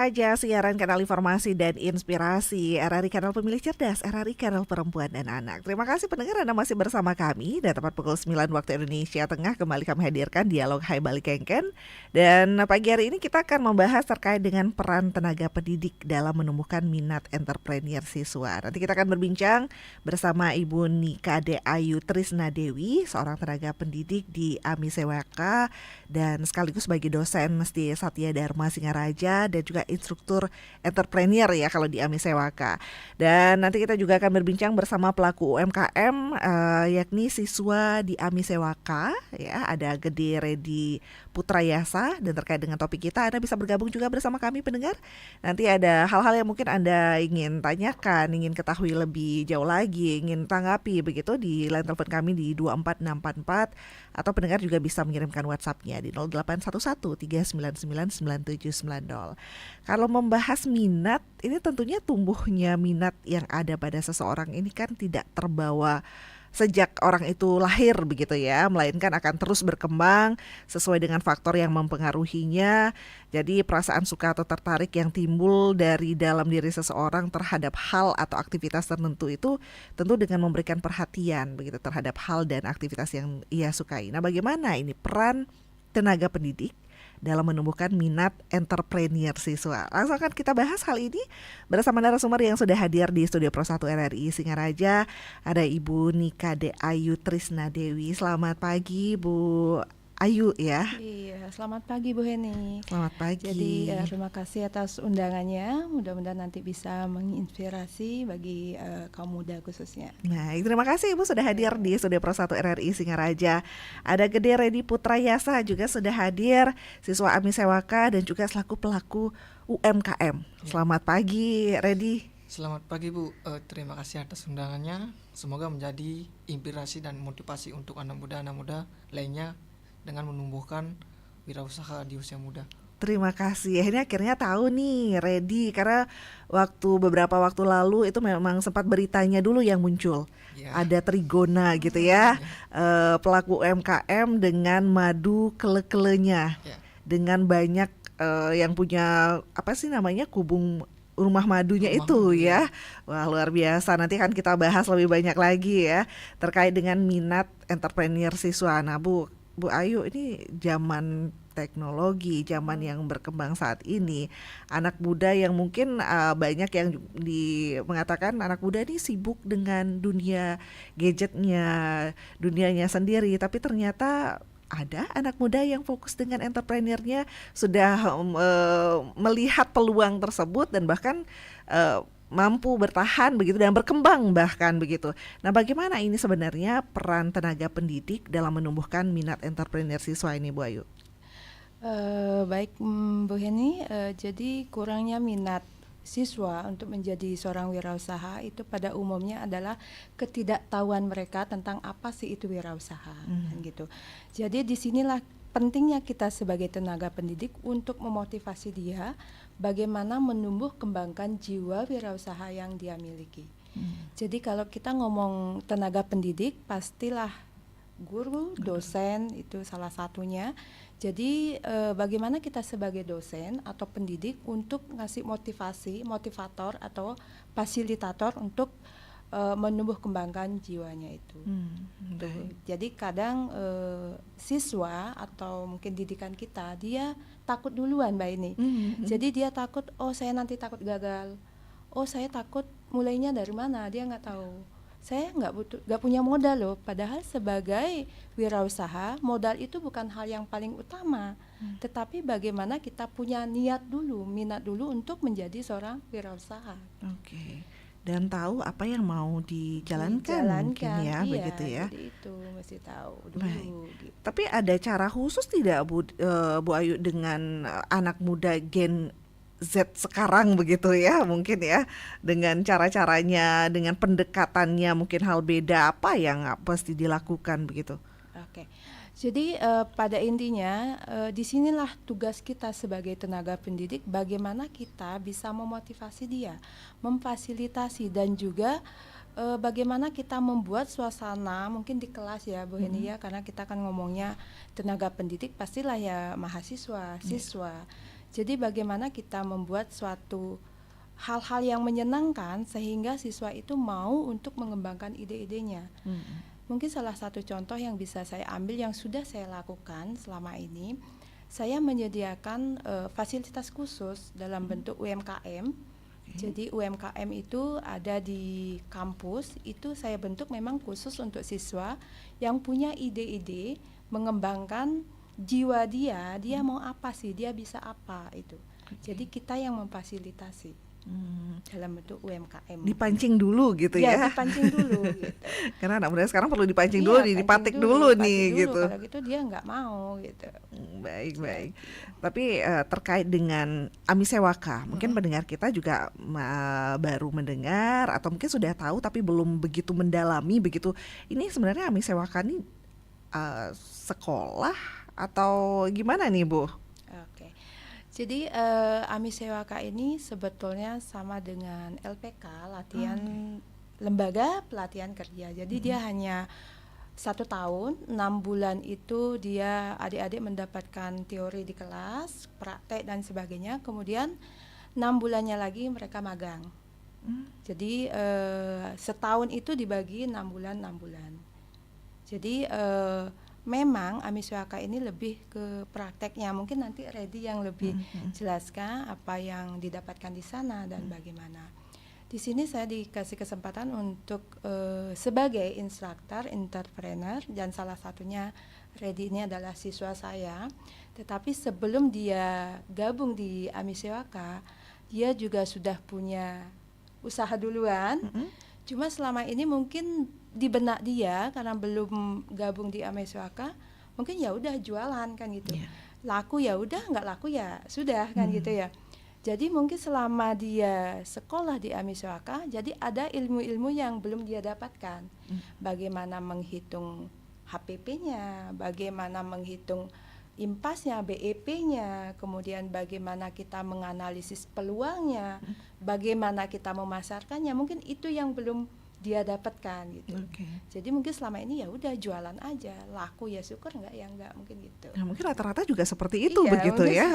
Aja siaran kanal informasi dan inspirasi RRI Kanal Pemilih Cerdas, RRI Kanal Perempuan dan Anak. Terima kasih pendengar Anda masih bersama kami dan tepat pukul 9 waktu Indonesia Tengah kembali kami hadirkan dialog Hai Balik Kengken. Dan pagi hari ini kita akan membahas terkait dengan peran tenaga pendidik dalam menumbuhkan minat entrepreneur siswa. Nanti kita akan berbincang bersama Ibu Nikade Ayu Trisna Dewi, seorang tenaga pendidik di AMI-Sewaka dan sekaligus sebagai dosen di Satya Dharma Singaraja dan juga instruktur entrepreneur ya kalau di AMI-Sewaka. Dan nanti kita juga akan berbincang bersama pelaku UMKM yakni siswa di AMI-Sewaka ya, ada Gede Redi Putrayasa. Dan terkait dengan topik kita Anda bisa bergabung juga bersama kami pendengar. Nanti ada hal-hal yang mungkin Anda ingin tanyakan, ingin ketahui lebih jauh lagi, ingin tanggapi begitu di line telepon kami di 24644 atau pendengar juga bisa mengirimkan WhatsApp-nya di 0811 399 9790. Kalau membahas minat, ini tentunya tumbuhnya minat yang ada pada seseorang ini kan tidak terbawa sejak orang itu lahir begitu ya, melainkan akan terus berkembang sesuai dengan faktor yang mempengaruhinya. Jadi perasaan suka atau tertarik yang timbul dari dalam diri seseorang terhadap hal atau aktivitas tertentu itu tentu dengan memberikan perhatian begitu terhadap hal dan aktivitas yang ia sukai. Nah, bagaimana ini peran tenaga pendidik dalam menumbuhkan minat entrepreneur siswa? Langsung akan kita bahas hal ini bersama narasumber yang sudah hadir di Studio Pro 1 RRI Singaraja. Ada Ibu Nikade Ayu Trisna Dewi. Selamat pagi Bu Ayu ya. Iya, selamat pagi Bu Heni. Selamat pagi. Jadi terima kasih atas undangannya. Mudah-mudahan nanti bisa menginspirasi bagi kaum muda khususnya. Nah, terima kasih Ibu sudah hadir di Studio Pro 1 RRI Singaraja. Ada Gede Redi Putrayasa juga sudah hadir, siswa AMI-Sewaka dan juga selaku pelaku UMKM. Selamat pagi Redi. Selamat pagi Bu, terima kasih atas undangannya. Semoga menjadi inspirasi dan motivasi untuk anak muda lainnya dengan menumbuhkan wirausaha di usia muda. Terima kasih. Ini akhirnya tahu nih Redi, karena beberapa waktu lalu itu memang sempat beritanya dulu yang muncul. Ya. Ada Trigona gitu ya, pelaku UMKM dengan madu kele-kelenya, ya. Dengan banyak yang punya apa sih namanya kubung rumah madunya itu ya. Wah, luar biasa. Nanti akan kita bahas lebih banyak lagi ya terkait dengan minat entrepreneur siswa. Nah, Bu Ayu, ini zaman teknologi, zaman yang berkembang saat ini, anak muda yang mungkin banyak yang mengatakan anak muda ini sibuk dengan dunia gadgetnya, dunianya sendiri, tapi ternyata ada anak muda yang fokus dengan entrepreneurnya, sudah melihat peluang tersebut dan bahkan mampu bertahan begitu dan berkembang bahkan begitu. Nah, bagaimana ini sebenarnya peran tenaga pendidik dalam menumbuhkan minat entrepreneur siswa ini, Bu Ayu? Baik Bu Heni, jadi kurangnya minat siswa untuk menjadi seorang wirausaha itu pada umumnya adalah ketidaktahuan mereka tentang apa sih itu wirausaha, gitu. Jadi disinilah pentingnya kita sebagai tenaga pendidik untuk memotivasi dia bagaimana menumbuh kembangkan jiwa wirausaha yang dia miliki. Jadi kalau kita ngomong tenaga pendidik, pastilah guru, dosen itu salah satunya. Jadi bagaimana kita sebagai dosen atau pendidik untuk ngasih motivator atau fasilitator untuk menumbuh kembangkan jiwanya itu. Jadi kadang siswa atau mungkin didikan kita dia takut duluan Mbak ini. Jadi dia takut, oh saya nanti takut gagal, oh saya takut mulainya dari mana, dia nggak tahu. Saya nggak punya modal loh. Padahal sebagai wirausaha modal itu bukan hal yang paling utama, tetapi bagaimana kita punya minat dulu untuk menjadi seorang wirausaha. Oke. Dan tahu apa yang mau dijalankan mungkin ya, iya, begitu ya. Jadi itu mesti tahu dulu. Gitu. Tapi ada cara khusus tidak Bu Ayu dengan anak muda Gen Z sekarang begitu ya, mungkin ya, dengan cara-caranya, dengan pendekatannya, mungkin hal beda apa yang pasti dilakukan begitu? Oke. Jadi pada intinya disinilah tugas kita sebagai tenaga pendidik, bagaimana kita bisa memotivasi dia, memfasilitasi dan juga bagaimana kita membuat suasana mungkin di kelas ya Bu Heni ya, karena kita kan ngomongnya tenaga pendidik pastilah ya mahasiswa, siswa. Jadi bagaimana kita membuat suatu hal-hal yang menyenangkan sehingga siswa itu mau untuk mengembangkan ide-idenya. Mungkin salah satu contoh yang bisa saya ambil yang sudah saya lakukan selama ini, saya menyediakan fasilitas khusus dalam bentuk UMKM. Jadi UMKM itu ada di kampus, itu saya bentuk memang khusus untuk siswa yang punya ide-ide mengembangkan jiwa dia mau apa sih, dia bisa apa itu. Jadi kita yang memfasilitasi dalam bentuk UMKM. Dipancing dulu gitu ya. Dipancing dulu gitu. Karena anak muda sekarang perlu dipancing dulu, dipatik dulu nih gitu. Kalau gitu dia nggak mau gitu. Baik. Tapi terkait dengan Amisewaka, mungkin pendengar kita juga baru mendengar atau mungkin sudah tahu tapi belum begitu mendalami begitu. Ini sebenarnya Amisewaka ini sekolah atau gimana nih Bu? Oke. Jadi Amisewaka ini sebetulnya sama dengan LPK, latihan lembaga pelatihan kerja. Jadi dia hanya 1 tahun, 6 bulan itu dia adik-adik mendapatkan teori di kelas, praktek dan sebagainya. Kemudian 6 bulannya lagi mereka magang. Jadi setahun itu dibagi 6 bulan. Jadi memang Amisewaka ini lebih ke prakteknya. Mungkin nanti Redi yang lebih jelaskan apa yang didapatkan di sana dan bagaimana. Di sini saya dikasih kesempatan untuk sebagai instruktur, entrepreneur, dan salah satunya Redi ini adalah siswa saya. Tetapi sebelum dia gabung di Amisewaka, dia juga sudah punya usaha duluan. Cuma selama ini mungkin di benak dia karena belum gabung di Amisewaka, mungkin ya udah jualan kan gitu. Laku ya udah, nggak laku ya sudah kan gitu ya. Jadi mungkin selama dia sekolah di Amisewaka, jadi ada ilmu-ilmu yang belum dia dapatkan. Bagaimana menghitung HPP-nya, bagaimana menghitung impasnya, BEP-nya, kemudian bagaimana kita menganalisis peluangnya, bagaimana kita memasarkannya, mungkin itu yang belum dia dapatkan gitu. Jadi mungkin selama ini ya udah jualan aja, laku ya syukur, enggak ya enggak, mungkin gitu. Nah, mungkin rata-rata juga seperti itu begitu ya,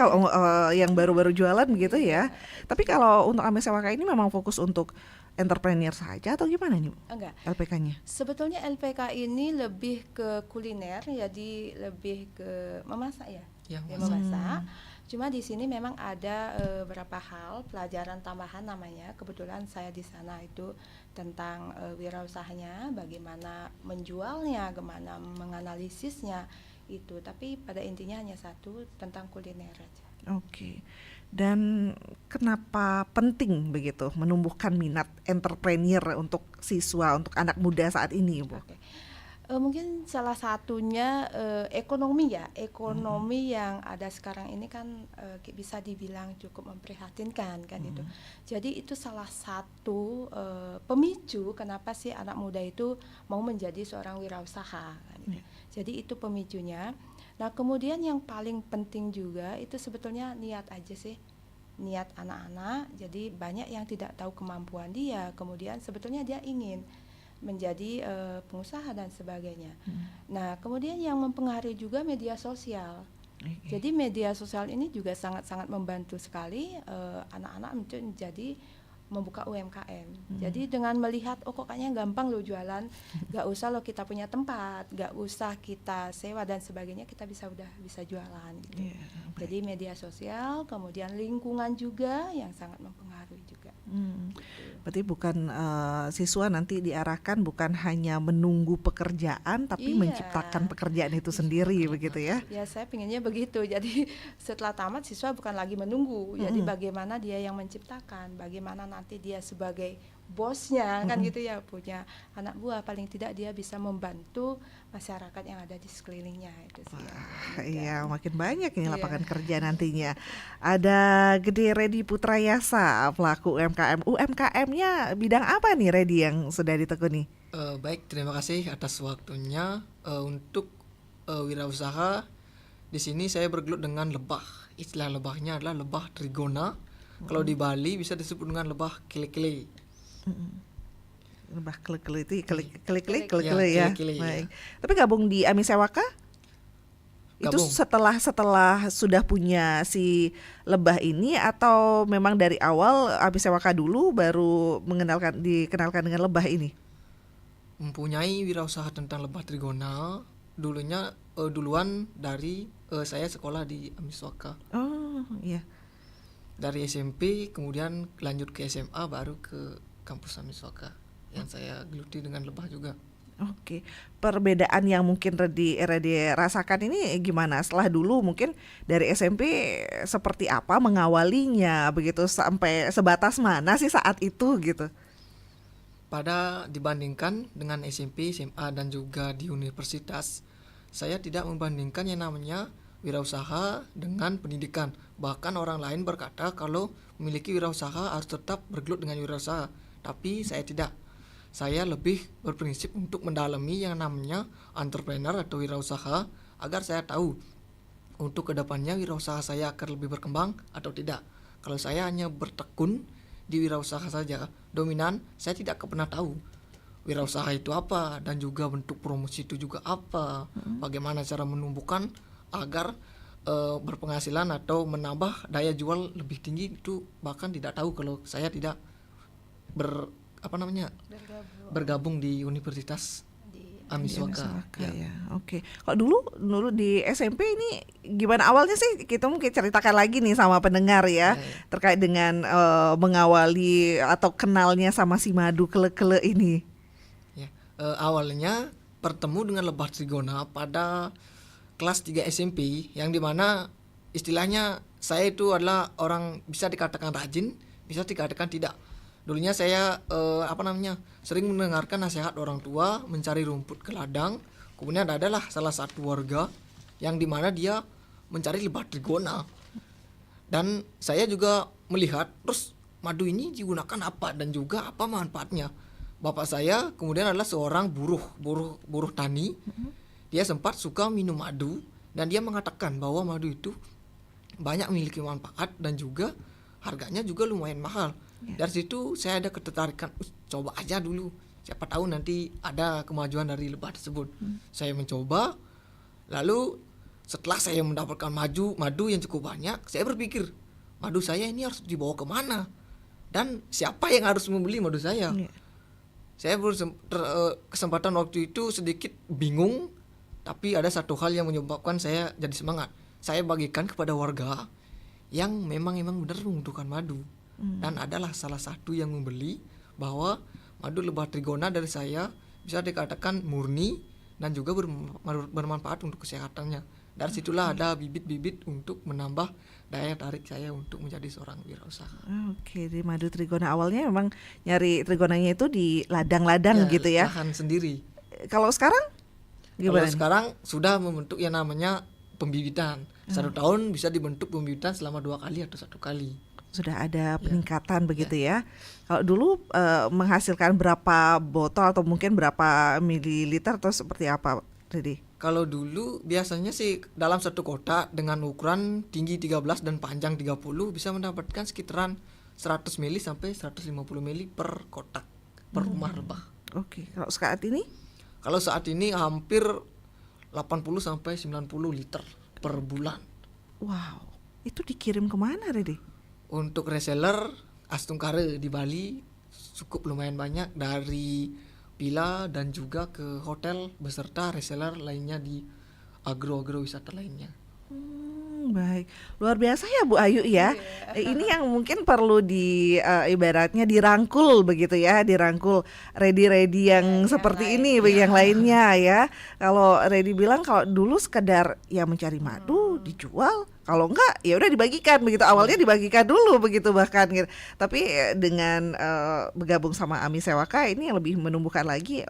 yang baru-baru jualan begitu ya. Tapi kalau untuk Amisewaka ini memang fokus untuk entrepreneur saja atau gimana nih? Enggak. LPK-nya? Sebetulnya LPK ini lebih ke kuliner, jadi lebih ke memasak ya. Memasak. Cuma di sini memang ada beberapa hal pelajaran tambahan namanya. Kebetulan saya di sana itu tentang wirausahanya, bagaimana menjualnya, bagaimana menganalisisnya itu. Tapi pada intinya hanya satu, tentang kuliner aja. Dan kenapa penting begitu menumbuhkan minat entrepreneur untuk siswa, untuk anak muda saat ini, Bu? Mungkin salah satunya ekonomi ya, ekonomi yang ada sekarang ini kan bisa dibilang cukup memprihatinkan kan itu. Jadi itu salah satu pemicu kenapa sih anak muda itu mau menjadi seorang wirausaha kan gitu. Jadi itu pemicunya. Nah kemudian yang paling penting juga itu sebetulnya niat aja sih, niat anak-anak. Jadi banyak yang tidak tahu kemampuan dia, kemudian sebetulnya dia ingin menjadi pengusaha dan sebagainya. Nah kemudian yang mempengaruhi juga media sosial. Jadi media sosial ini juga sangat-sangat membantu sekali anak-anak menjadi membuka UMKM. Jadi dengan melihat kok kayaknya gampang loh jualan, gak usah loh kita punya tempat, gak usah kita sewa dan sebagainya, kita udah bisa jualan gitu. Jadi media sosial, kemudian lingkungan juga yang sangat mempengaruhi juga. Berarti bukan siswa nanti diarahkan bukan hanya menunggu pekerjaan tapi menciptakan pekerjaan itu sendiri begitu ya? Ya saya pinginnya begitu. Jadi setelah tamat siswa bukan lagi menunggu. Jadi bagaimana dia yang menciptakan, bagaimana nanti dia sebagai bosnya kan gitu ya, punya anak buah, paling tidak dia bisa membantu masyarakat yang ada di sekelilingnya itu sih. Iya, makin banyak ini lapangan kerja nantinya. Ada Gede Redi Putrayasa, pelaku UMKM. UMKM-nya bidang apa nih Redi yang sudah ditekuni? Baik, terima kasih atas waktunya. Untuk wirausaha di sini saya bergelut dengan lebah. Istilah lebahnya adalah lebah trigona. Kalau di Bali bisa disebut dengan lebah kele-kele. Lebah kele-kele itu kele-kele ya. Baik. Tapi gabung di Amisewaka? Itu gabung. setelah sudah punya si lebah ini atau memang dari awal Ami Sewaka dulu baru dikenalkan dengan lebah ini? Mempunyai wirausaha tentang lebah trigona duluan dari saya sekolah di Amiswaka. Oh, iya. Dari SMP kemudian lanjut ke SMA baru ke kampus Amiswaka yang saya geluti dengan lebah juga. Oke, perbedaan yang mungkin Redi rasakan ini gimana? Setelah dulu mungkin dari SMP seperti apa mengawalinya begitu sampai sebatas mana sih saat itu gitu? Pada dibandingkan dengan SMP, SMA dan juga di universitas, saya tidak membandingkan yang namanya wirausaha dengan pendidikan. Bahkan orang lain berkata kalau memiliki wirausaha harus tetap bergelut dengan wirausaha, tapi saya tidak. Saya lebih berprinsip untuk mendalami yang namanya entrepreneur atau wirausaha agar saya tahu untuk kedepannya wirausaha saya akan lebih berkembang atau tidak. Kalau saya hanya bertekun di wirausaha saja, dominan, saya tidak pernah tahu wirausaha itu apa dan juga bentuk promosi itu juga apa, bagaimana cara menumbuhkan agar berpenghasilan atau menambah daya jual lebih tinggi itu bahkan tidak tahu kalau saya tidak bergabung di Universitas Amiswaka. Ya. Oke. Kalau dulu di SMP ini gimana awalnya sih? Kita mungkin ceritakan lagi nih sama pendengar ya, terkait dengan mengawali atau kenalnya sama si madu kele-kele ini. Ya, awalnya bertemu dengan lebah trigona pada kelas 3 SMP yang dimana istilahnya saya itu adalah orang bisa dikatakan rajin, bisa dikatakan tidak. Dulunya saya sering mendengarkan nasihat orang tua mencari rumput ke ladang. Kemudian adalah salah satu warga yang dimana dia mencari lebah trigona. Dan saya juga melihat terus madu ini digunakan apa dan juga apa manfaatnya. Bapak saya kemudian adalah seorang buruh tani. Dia sempat suka minum madu dan dia mengatakan bahwa madu itu banyak memiliki manfaat dan juga harganya juga lumayan mahal. Dari situ saya ada ketertarikan, coba aja dulu. Siapa tahu nanti ada kemajuan dari lebah tersebut. Saya mencoba, lalu setelah saya mendapatkan madu yang cukup banyak, saya berpikir, madu saya ini harus dibawa kemana? Dan siapa yang harus membeli madu saya? Saya kesempatan waktu itu sedikit bingung, tapi ada satu hal yang menyebabkan saya jadi semangat. Saya bagikan kepada warga yang memang benar membutuhkan madu. Dan adalah salah satu yang membeli bahwa madu lebah trigona dari saya bisa dikatakan murni dan juga bermanfaat untuk kesehatannya. Dari situlah ada bibit-bibit untuk menambah daya tarik saya untuk menjadi seorang wirausaha. Oke, di madu trigona awalnya memang nyari trigonanya itu di ladang-ladang gitu ya. Lahan sendiri. Kalau sekarang gimana? Kalau sekarang sudah membentuk yang namanya pembibitan. 1 tahun bisa dibentuk pembibitan selama 2 kali atau 1 kali. Sudah ada peningkatan begitu ya. Kalau dulu menghasilkan berapa botol atau mungkin berapa mililiter atau seperti apa, Redi? Kalau dulu biasanya sih dalam satu kotak dengan ukuran tinggi 13 dan panjang 30 bisa mendapatkan sekitaran 100 ml sampai 150 ml per kotak per rumah lebah. Oke, kalau saat ini? Kalau saat ini hampir 80 sampai 90 liter per bulan. Wow, itu dikirim kemana, Redi? Untuk reseller Astungkare di Bali cukup lumayan banyak, dari villa dan juga ke hotel beserta reseller lainnya di agrowisata lainnya. Baik, luar biasa ya Bu Ayu ya. Ini yang mungkin perlu ibaratnya dirangkul begitu ya, dirangkul Redi yang seperti ini bagi yang lainnya ya. Kalau Redi bilang kalau dulu sekedar ya mencari madu dijual, kalau enggak ya udah dibagikan begitu, awalnya dibagikan dulu begitu bahkan gitu. Tapi dengan bergabung sama Ami Sewaka ini yang lebih menumbuhkan lagi,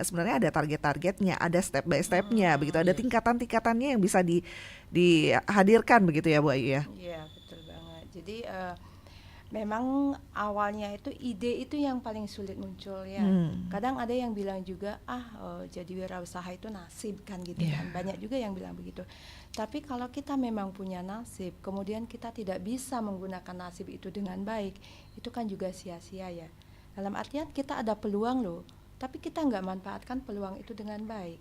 sebenarnya ada target-targetnya, ada step by stepnya begitu, ada tingkatan-tingkatannya yang bisa dihadirkan begitu ya Bu Ayu ya. Iya, betul banget. Jadi memang awalnya itu ide itu yang paling sulit muncul ya. Kadang ada yang bilang juga jadi wirausaha itu nasib kan gitu kan. Banyak juga yang bilang begitu. Tapi kalau kita memang punya nasib, kemudian kita tidak bisa menggunakan nasib itu dengan baik, itu kan juga sia-sia ya. Dalam artian kita ada peluang loh tapi kita nggak manfaatkan peluang itu dengan baik.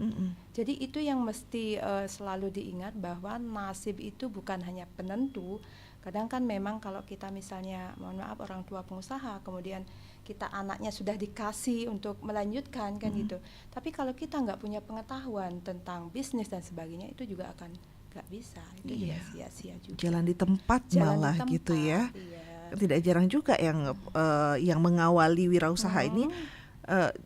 Jadi itu yang mesti selalu diingat, bahwa nasib itu bukan hanya penentu. Kadang kan memang kalau kita misalnya, mohon maaf, orang tua pengusaha, kemudian kita anaknya sudah dikasih untuk melanjutkan kan gitu. Tapi kalau kita nggak punya pengetahuan tentang bisnis dan sebagainya, itu juga akan nggak bisa. Itu juga sia-sia juga. Jalan di tempat Jalan di malah tempat, gitu ya. iya. Tidak jarang juga yang mengawali wirausaha ini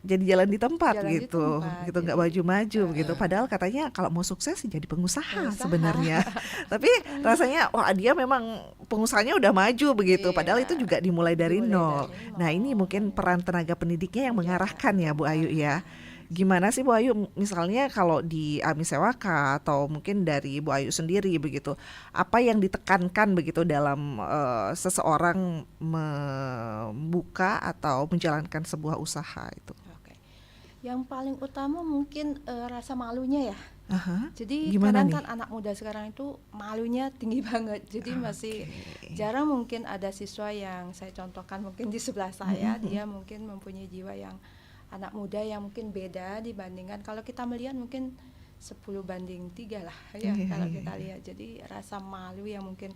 jadi jalan di tempat Jalan di gitu, tempat, gitu nggak jadi, maju-maju gitu. Padahal katanya kalau mau sukses jadi pengusaha Pengusaha. sebenarnya. Tapi rasanya wah dia memang pengusahanya udah maju begitu. Iya. Padahal itu juga dimulai dari Dimulai nol. dari nol. Nah ini mungkin peran tenaga pendidiknya yang mengarahkan ya Bu Ayu ya. Gimana sih Bu Ayu, misalnya kalau di AMI Sewaka atau mungkin dari Bu Ayu sendiri begitu, apa yang ditekankan begitu dalam seseorang membuka atau menjalankan sebuah usaha itu? Oke. Yang paling utama mungkin rasa malunya ya. Aha. Jadi Gimana kadang nih? kan anak muda sekarang itu malunya tinggi banget. Jadi masih jarang mungkin ada siswa yang saya contohkan mungkin di sebelah saya, dia mungkin mempunyai jiwa yang anak muda yang mungkin beda dibandingkan kalau kita melihat mungkin 10:3 lah ya kalau kita lihat. Jadi rasa malu yang mungkin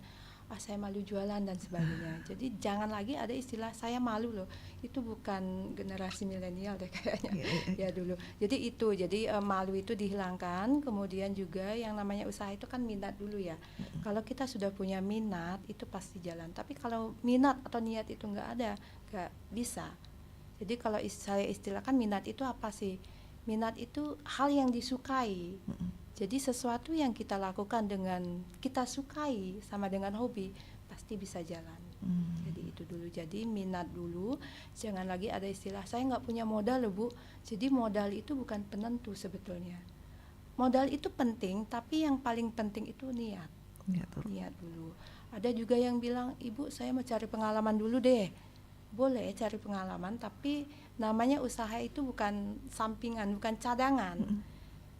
saya malu jualan dan sebagainya. Jadi jangan lagi ada istilah saya malu loh. Itu bukan generasi milenial deh kayaknya. Ya dulu. Jadi malu itu dihilangkan. Kemudian juga yang namanya usaha itu kan minat dulu ya. Kalau kita sudah punya minat itu pasti jalan. Tapi kalau minat atau niat itu nggak ada, nggak bisa. Jadi kalau saya istilahkan minat itu apa sih? Minat itu hal yang disukai. Jadi sesuatu yang kita lakukan dengan kita sukai sama dengan hobi pasti bisa jalan. Jadi itu dulu. Jadi minat dulu. Jangan lagi ada istilah saya nggak punya modal loh Bu. Jadi modal itu bukan penentu sebetulnya. Modal itu penting, tapi yang paling penting itu niat. Niat dulu. Ada juga yang bilang, Ibu saya mau cari pengalaman dulu deh. Boleh cari pengalaman, tapi namanya usaha itu bukan sampingan, bukan cadangan.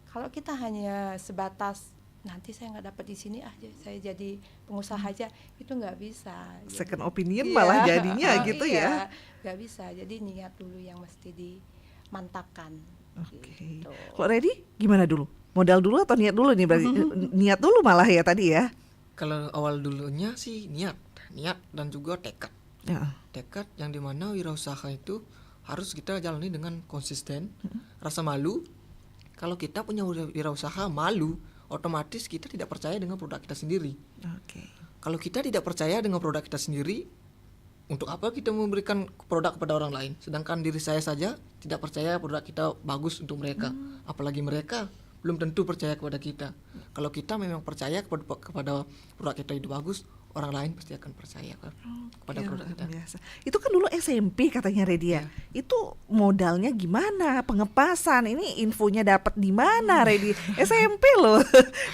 Kalau kita hanya sebatas nanti saya nggak dapat di sini saya jadi pengusaha aja, itu nggak bisa. Second opinion malah jadinya gitu ya. Nggak bisa. Jadi niat dulu yang mesti dimantapkan. Oke. Gitu. Kalau ready gimana dulu? Modal dulu atau niat dulu nih? Berarti niat dulu malah ya tadi ya. Kalau awal dulunya sih niat dan juga tekad. Ya. Tekad yang dimana wirausaha itu harus kita jalani dengan konsisten. Rasa malu, kalau kita punya wirausaha malu, otomatis kita tidak percaya dengan produk kita sendiri. Oke. Kalau kita tidak percaya dengan produk kita sendiri, untuk apa kita memberikan produk kepada orang lain? Sedangkan diri saya saja tidak percaya produk kita bagus untuk mereka. Apalagi mereka belum tentu percaya kepada kita. Kalau kita memang percaya kepada produk kita itu bagus, orang lain pasti akan percaya kepada produk kita. Biasa. Itu kan dulu SMP katanya Redia. Itu modalnya gimana? Pengepasan ini infonya dapat di mana Redi? SMP loh.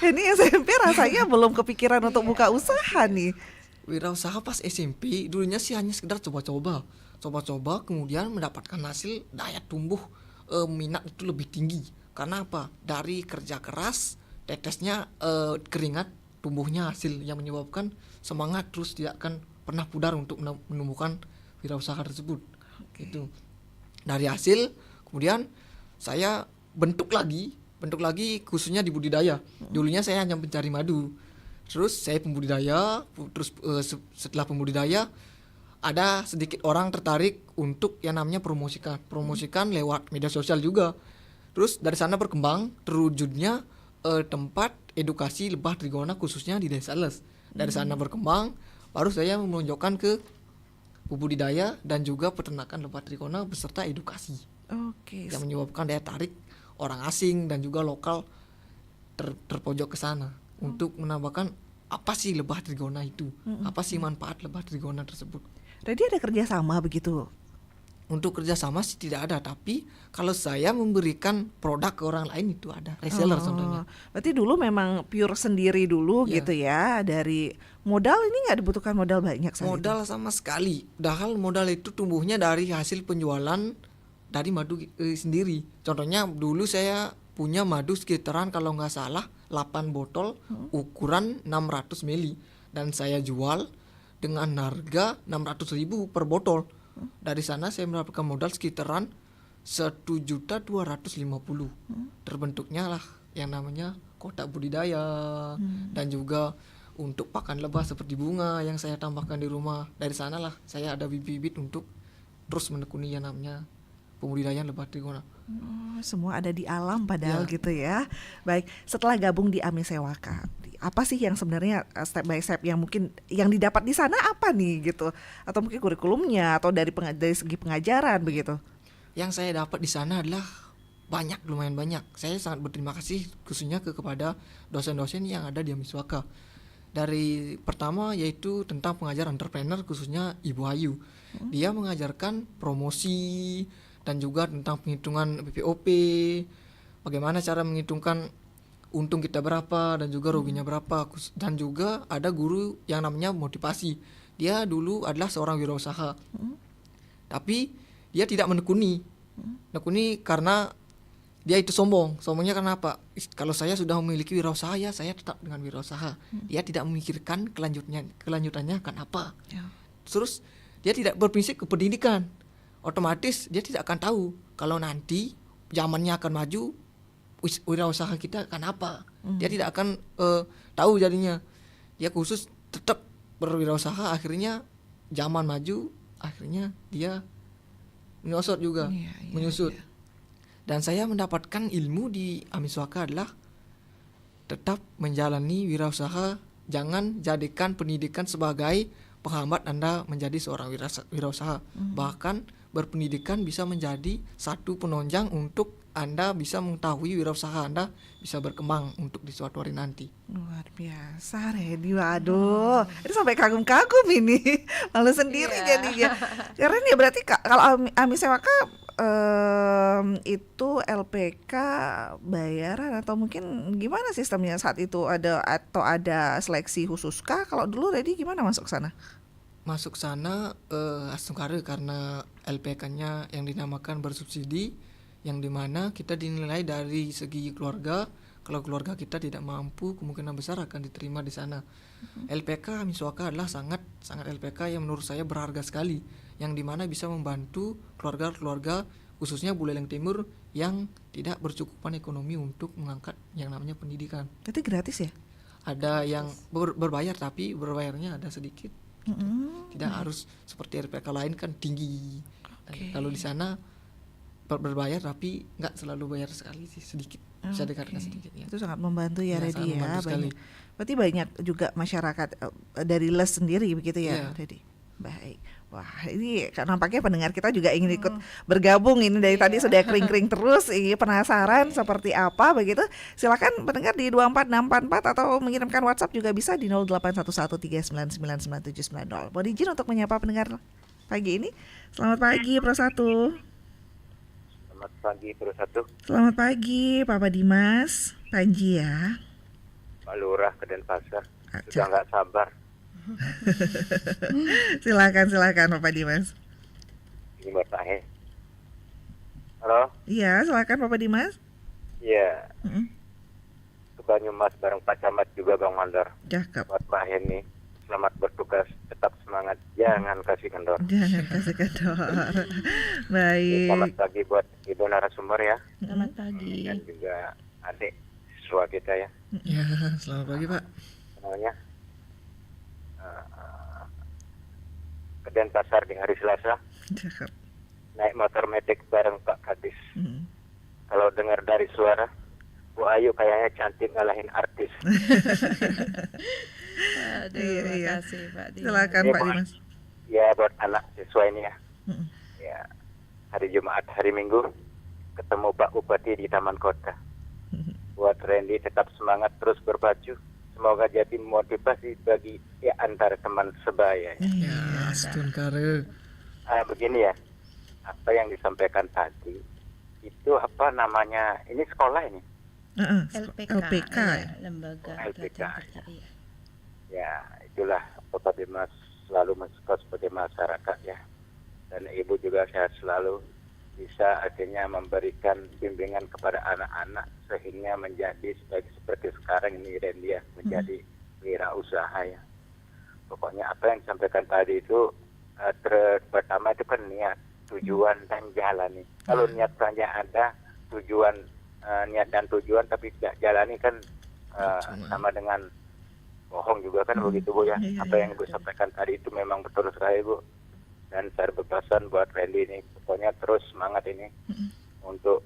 Ini SMP rasanya belum kepikiran untuk buka usaha nih. Wirausaha pas SMP dulunya sih hanya sekedar coba-coba, kemudian mendapatkan hasil daya tumbuh minat itu lebih tinggi. Karena apa? Dari kerja keras, tetesnya keringat, tumbuhnya hasil yang menyebabkan semangat terus tidak akan pernah pudar untuk menumbuhkan wirausaha tersebut. Gitu. Dari hasil kemudian saya bentuk lagi khususnya di budidaya. Dulunya saya hanya pencari madu. Terus saya pembudidaya, terus setelah pembudidaya ada sedikit orang tertarik untuk yang namanya promosikan lewat media sosial juga. Terus dari sana berkembang terwujudnya tempat edukasi lebah trigona khususnya di Desa Les. Dari sana berkembang baru saya menunjukkan ke budidaya dan juga peternakan lebah trigona beserta edukasi. Oke. Yang menyebabkan daya tarik orang asing dan juga lokal terpojok ke sana untuk menambahkan apa sih lebah trigona itu, apa sih manfaat lebah trigona tersebut. Redi ada kerjasama begitu? Untuk kerjasama sih tidak ada, tapi kalau saya memberikan produk ke orang lain itu ada reseller contohnya. Berarti dulu memang pure sendiri dulu gitu ya. Dari modal ini nggak dibutuhkan modal banyak saat Modal itu. sama sekali. Padahal modal itu tumbuhnya dari hasil penjualan dari madu sendiri. Contohnya dulu saya punya madu sekitaran kalau nggak salah 8 botol ukuran 600 ml dan saya jual dengan harga 600.000 per botol. Dari sana saya mendapatkan modal sekitaran 1.250.000. Terbentuknya lah yang namanya kotak budidaya, dan juga untuk pakan lebah seperti bunga yang saya tambahkan di rumah. Dari sanalah saya ada bibit-bibit untuk terus menekuni yang namanya pembudidayaan lebah trigona. Semua ada di alam padahal Ya. gitu ya. Baik, setelah gabung di Amisewaka, apa sih yang sebenarnya step by step yang mungkin yang didapat di sana apa nih gitu? Atau mungkin kurikulumnya atau dari segi pengajaran begitu? Yang saya dapat di sana adalah lumayan banyak. Saya sangat berterima kasih khususnya kepada dosen-dosen yang ada di Amiswaka. Dari pertama yaitu tentang pengajaran entrepreneur, khususnya Ibu Ayu. Dia mengajarkan promosi dan juga tentang penghitungan BPOP, bagaimana cara menghitungkan untung kita berapa dan juga ruginya berapa. Dan juga ada guru yang namanya motivasi. Dia dulu adalah seorang wirausaha, tapi dia tidak menekuni karena dia itu sombongnya karena apa? Kalau saya sudah memiliki wirausaha, ya saya tetap dengan wirausaha. Dia tidak memikirkan kelanjutannya akan apa. Ya. Terus dia tidak berprinsip ke pendidikan, otomatis dia tidak akan tahu kalau nanti zamannya akan maju, wirausaha kita akan apa. Dia tidak akan tahu jadinya. Dia khusus tetap berwirausaha, akhirnya zaman maju, akhirnya dia menyusut juga. Menyusut. Dan saya mendapatkan ilmu di Amiswaka adalah tetap menjalani wirausaha, jangan jadikan pendidikan sebagai penghambat Anda menjadi seorang wirausaha. Bahkan berpendidikan bisa menjadi satu penunjang untuk Anda bisa mengetahui wirausaha Anda bisa berkembang untuk di suatu hari nanti. Luar biasa, Redi. Waduh, ini sampai kagum-kagum ini. Malu sendiri jadinya. Keren ya, berarti kalau Amisewaka itu LPK bayaran atau mungkin gimana sistemnya saat itu, ada seleksi khusus kah? Kalau dulu Redi gimana masuk sana? Masuk sana langsung karena LPK-nya yang dinamakan bersubsidi, yang dimana kita dinilai dari segi keluarga. Kalau keluarga kita tidak mampu, kemungkinan besar akan diterima di sana. LPK Amiswaka adalah sangat LPK yang menurut saya berharga sekali, yang dimana bisa membantu keluarga-keluarga khususnya Buleleng Timur yang tidak bercukupan ekonomi untuk mengangkat yang namanya pendidikan. Berarti gratis ya? Ada yang berbayar, tapi berbayarnya ada sedikit. Tidak harus seperti RPK lain kan tinggi. Kalau di sana berbayar tapi nggak selalu bayar sekali sih, sedikit, bisa dikatakan sedikit ya. Itu sangat membantu ya, Redi ya. Sekali. Berarti banyak juga masyarakat dari les sendiri begitu ya, Redi. Baik. Wah, ini nampaknya pendengar kita juga ingin ikut bergabung ini dari tadi sudah kering-kering terus, penasaran seperti apa begitu. Silakan pendengar di 24644 atau mengirimkan WhatsApp juga bisa di 081139999790. Mohon izin untuk menyapa pendengar pagi ini. Selamat pagi Pro 1. Selamat pagi Pro 1. Selamat pagi Papa Dimas, Panji ya. Pak Lurah ke Denpasar. Sudah nggak sabar. Silakan Papa Dimas. Ini buat Tahe. Halo. Iya, silakan Papa Dimas. Iya. Suka nyumas bareng Pak Camat juga Bang Mandor. Cakep. Buat Pak Heni. Selamat bertugas, tetap semangat, jangan kasih kendor. Jangan kasih kendor. Baik. Selamat pagi buat Ibu narasumber ya. Selamat pagi. Dan juga adik siswa kita ya. Ya, selamat pagi Pak. Namanya ke Denpasar di hari Selasa. Cakep. Naik motor metik bareng Pak Kadis. Kalau dengar dari suara, Bu Ayu kayaknya cantik ngalahin artis. Aduh, Iya. makasih Pak Dimas. Silakan Iya, Pak Pak. Dimas. Ya buat anak siswa ini ya. Ya, hari Jumat, hari Minggu ketemu Pak Bupati di Taman Kota. Buat Randy tetap semangat terus berbaju. Semoga jadi motivasi bagi antara teman sebaya. Ya, Astun Kare. Begini ya, apa yang disampaikan tadi itu apa namanya? Ini sekolah ini. LPK. Ya, lembaga LPK, pelatihan kerja. Iya. Ya, itulah Bapak Dimas selalu mensupport sebagai masyarakat ya. Dan Ibu juga sehat selalu, bisa akhirnya memberikan bimbingan kepada anak-anak sehingga menjadi seperti sekarang ini Randy ya, menjadi wirausaha ya. Pokoknya apa yang disampaikan tadi itu pertama itu kan niat. tujuan dan jalani. Kalau niatnya ada, tujuan niat dan tujuan tapi tidak jalani kan Cuma. sama dengan bohong juga kan begitu Bu ya. Iya, Apa yang Ibu sampaikan tadi itu memang betul sekali Bu. Dan saya berpesan buat Randy ini pokoknya terus semangat ini untuk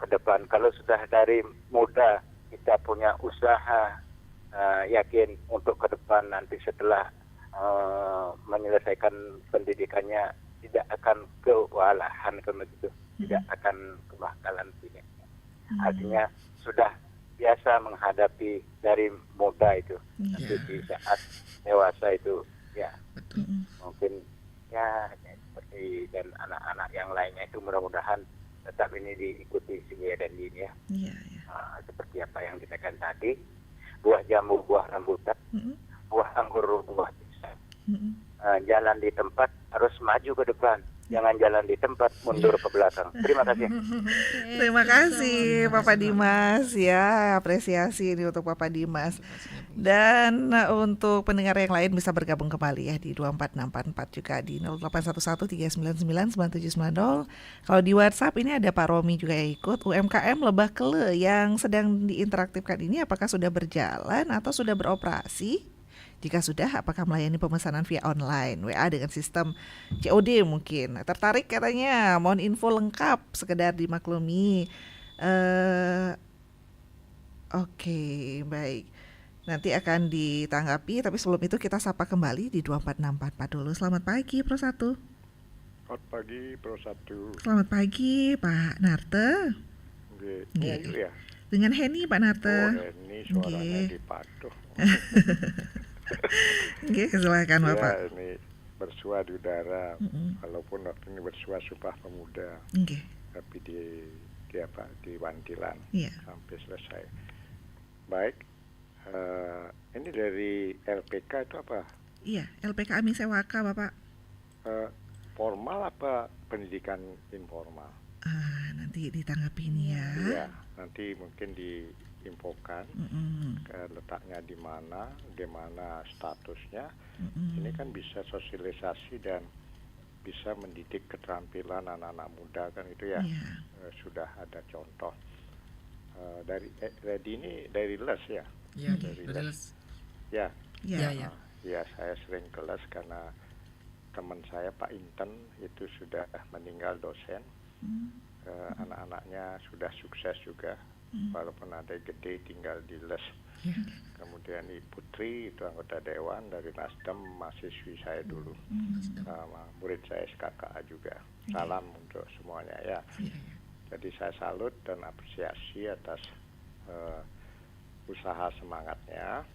ke depan. Kalau sudah dari muda kita punya usaha, yakin untuk ke depan nanti setelah menyelesaikan pendidikannya tidak akan kewalahan kan begitu, tidak akan kebakalan tidak. Artinya sudah biasa menghadapi dari muda itu. Nanti di saat dewasa itu ya Betul. mungkin ya seperti dan anak-anak yang lainnya itu mudah-mudahan tetap ini diikuti Sylvia dan Din ya. Iya, iya. Seperti apa yang dikatakan tadi, buah jambu, buah rambutan, buah anggur, buah pisang. Jalan di tempat harus maju ke depan, jangan jalan di tempat mundur ke belakang. Terima kasih. Terima kasih Papa Dimas ya, apresiasi ini untuk Papa Dimas. Dan untuk pendengar yang lain bisa bergabung kembali ya di 24644 juga di 081139999790. Kalau di WhatsApp ini ada Pak Romi juga yang ikut. UMKM Lebah Kele yang sedang diinteraktifkan ini apakah sudah berjalan atau sudah beroperasi? Jika sudah, apakah melayani pemesanan via online, WA dengan sistem COD mungkin? Tertarik katanya, mohon info lengkap, sekedar dimaklumi. Oke, baik. Nanti akan ditanggapi, tapi sebelum itu kita sapa kembali di 24644 dulu. Selamat pagi, Pro 1. Selamat pagi, Pro 1. Selamat pagi, Pak Narte. Nggih, Nggih. Nyayu ya. Dengan Heni, Pak Narte. Oh, ini suaranya Nggih. dipaduh. Oke, silakan Bapak. Ya, ini bersua di udara. Walaupun waktu ini bersua Sumpah Pemuda, Oke, tapi di Wantilan iya. sampai selesai. Baik, ini dari LPK itu apa? Iya, LPK Ami Sewaka, Bapak. Formal apa pendidikan informal? Nanti ditanggapi ini ya. Iya, nanti mungkin diinfokan letaknya di mana, gimana statusnya. Ini kan bisa sosialisasi dan bisa mendidik keterampilan anak-anak muda kan itu ya. Iya. Sudah ada contoh. Dari ini dari les ya. Iya, Dari betul. les. Ya. Iya. Ya. Ya, saya sering ke les karena teman saya Pak Inten itu sudah meninggal dosen. Anak-anaknya sudah sukses juga, walaupun ada yang gede tinggal di les. Kemudian Ibu Putri itu anggota dewan dari Nasdem, mahasiswi saya dulu, murid saya SKKA juga. Salam untuk semuanya ya. Jadi saya salut dan apresiasi atas usaha semangatnya.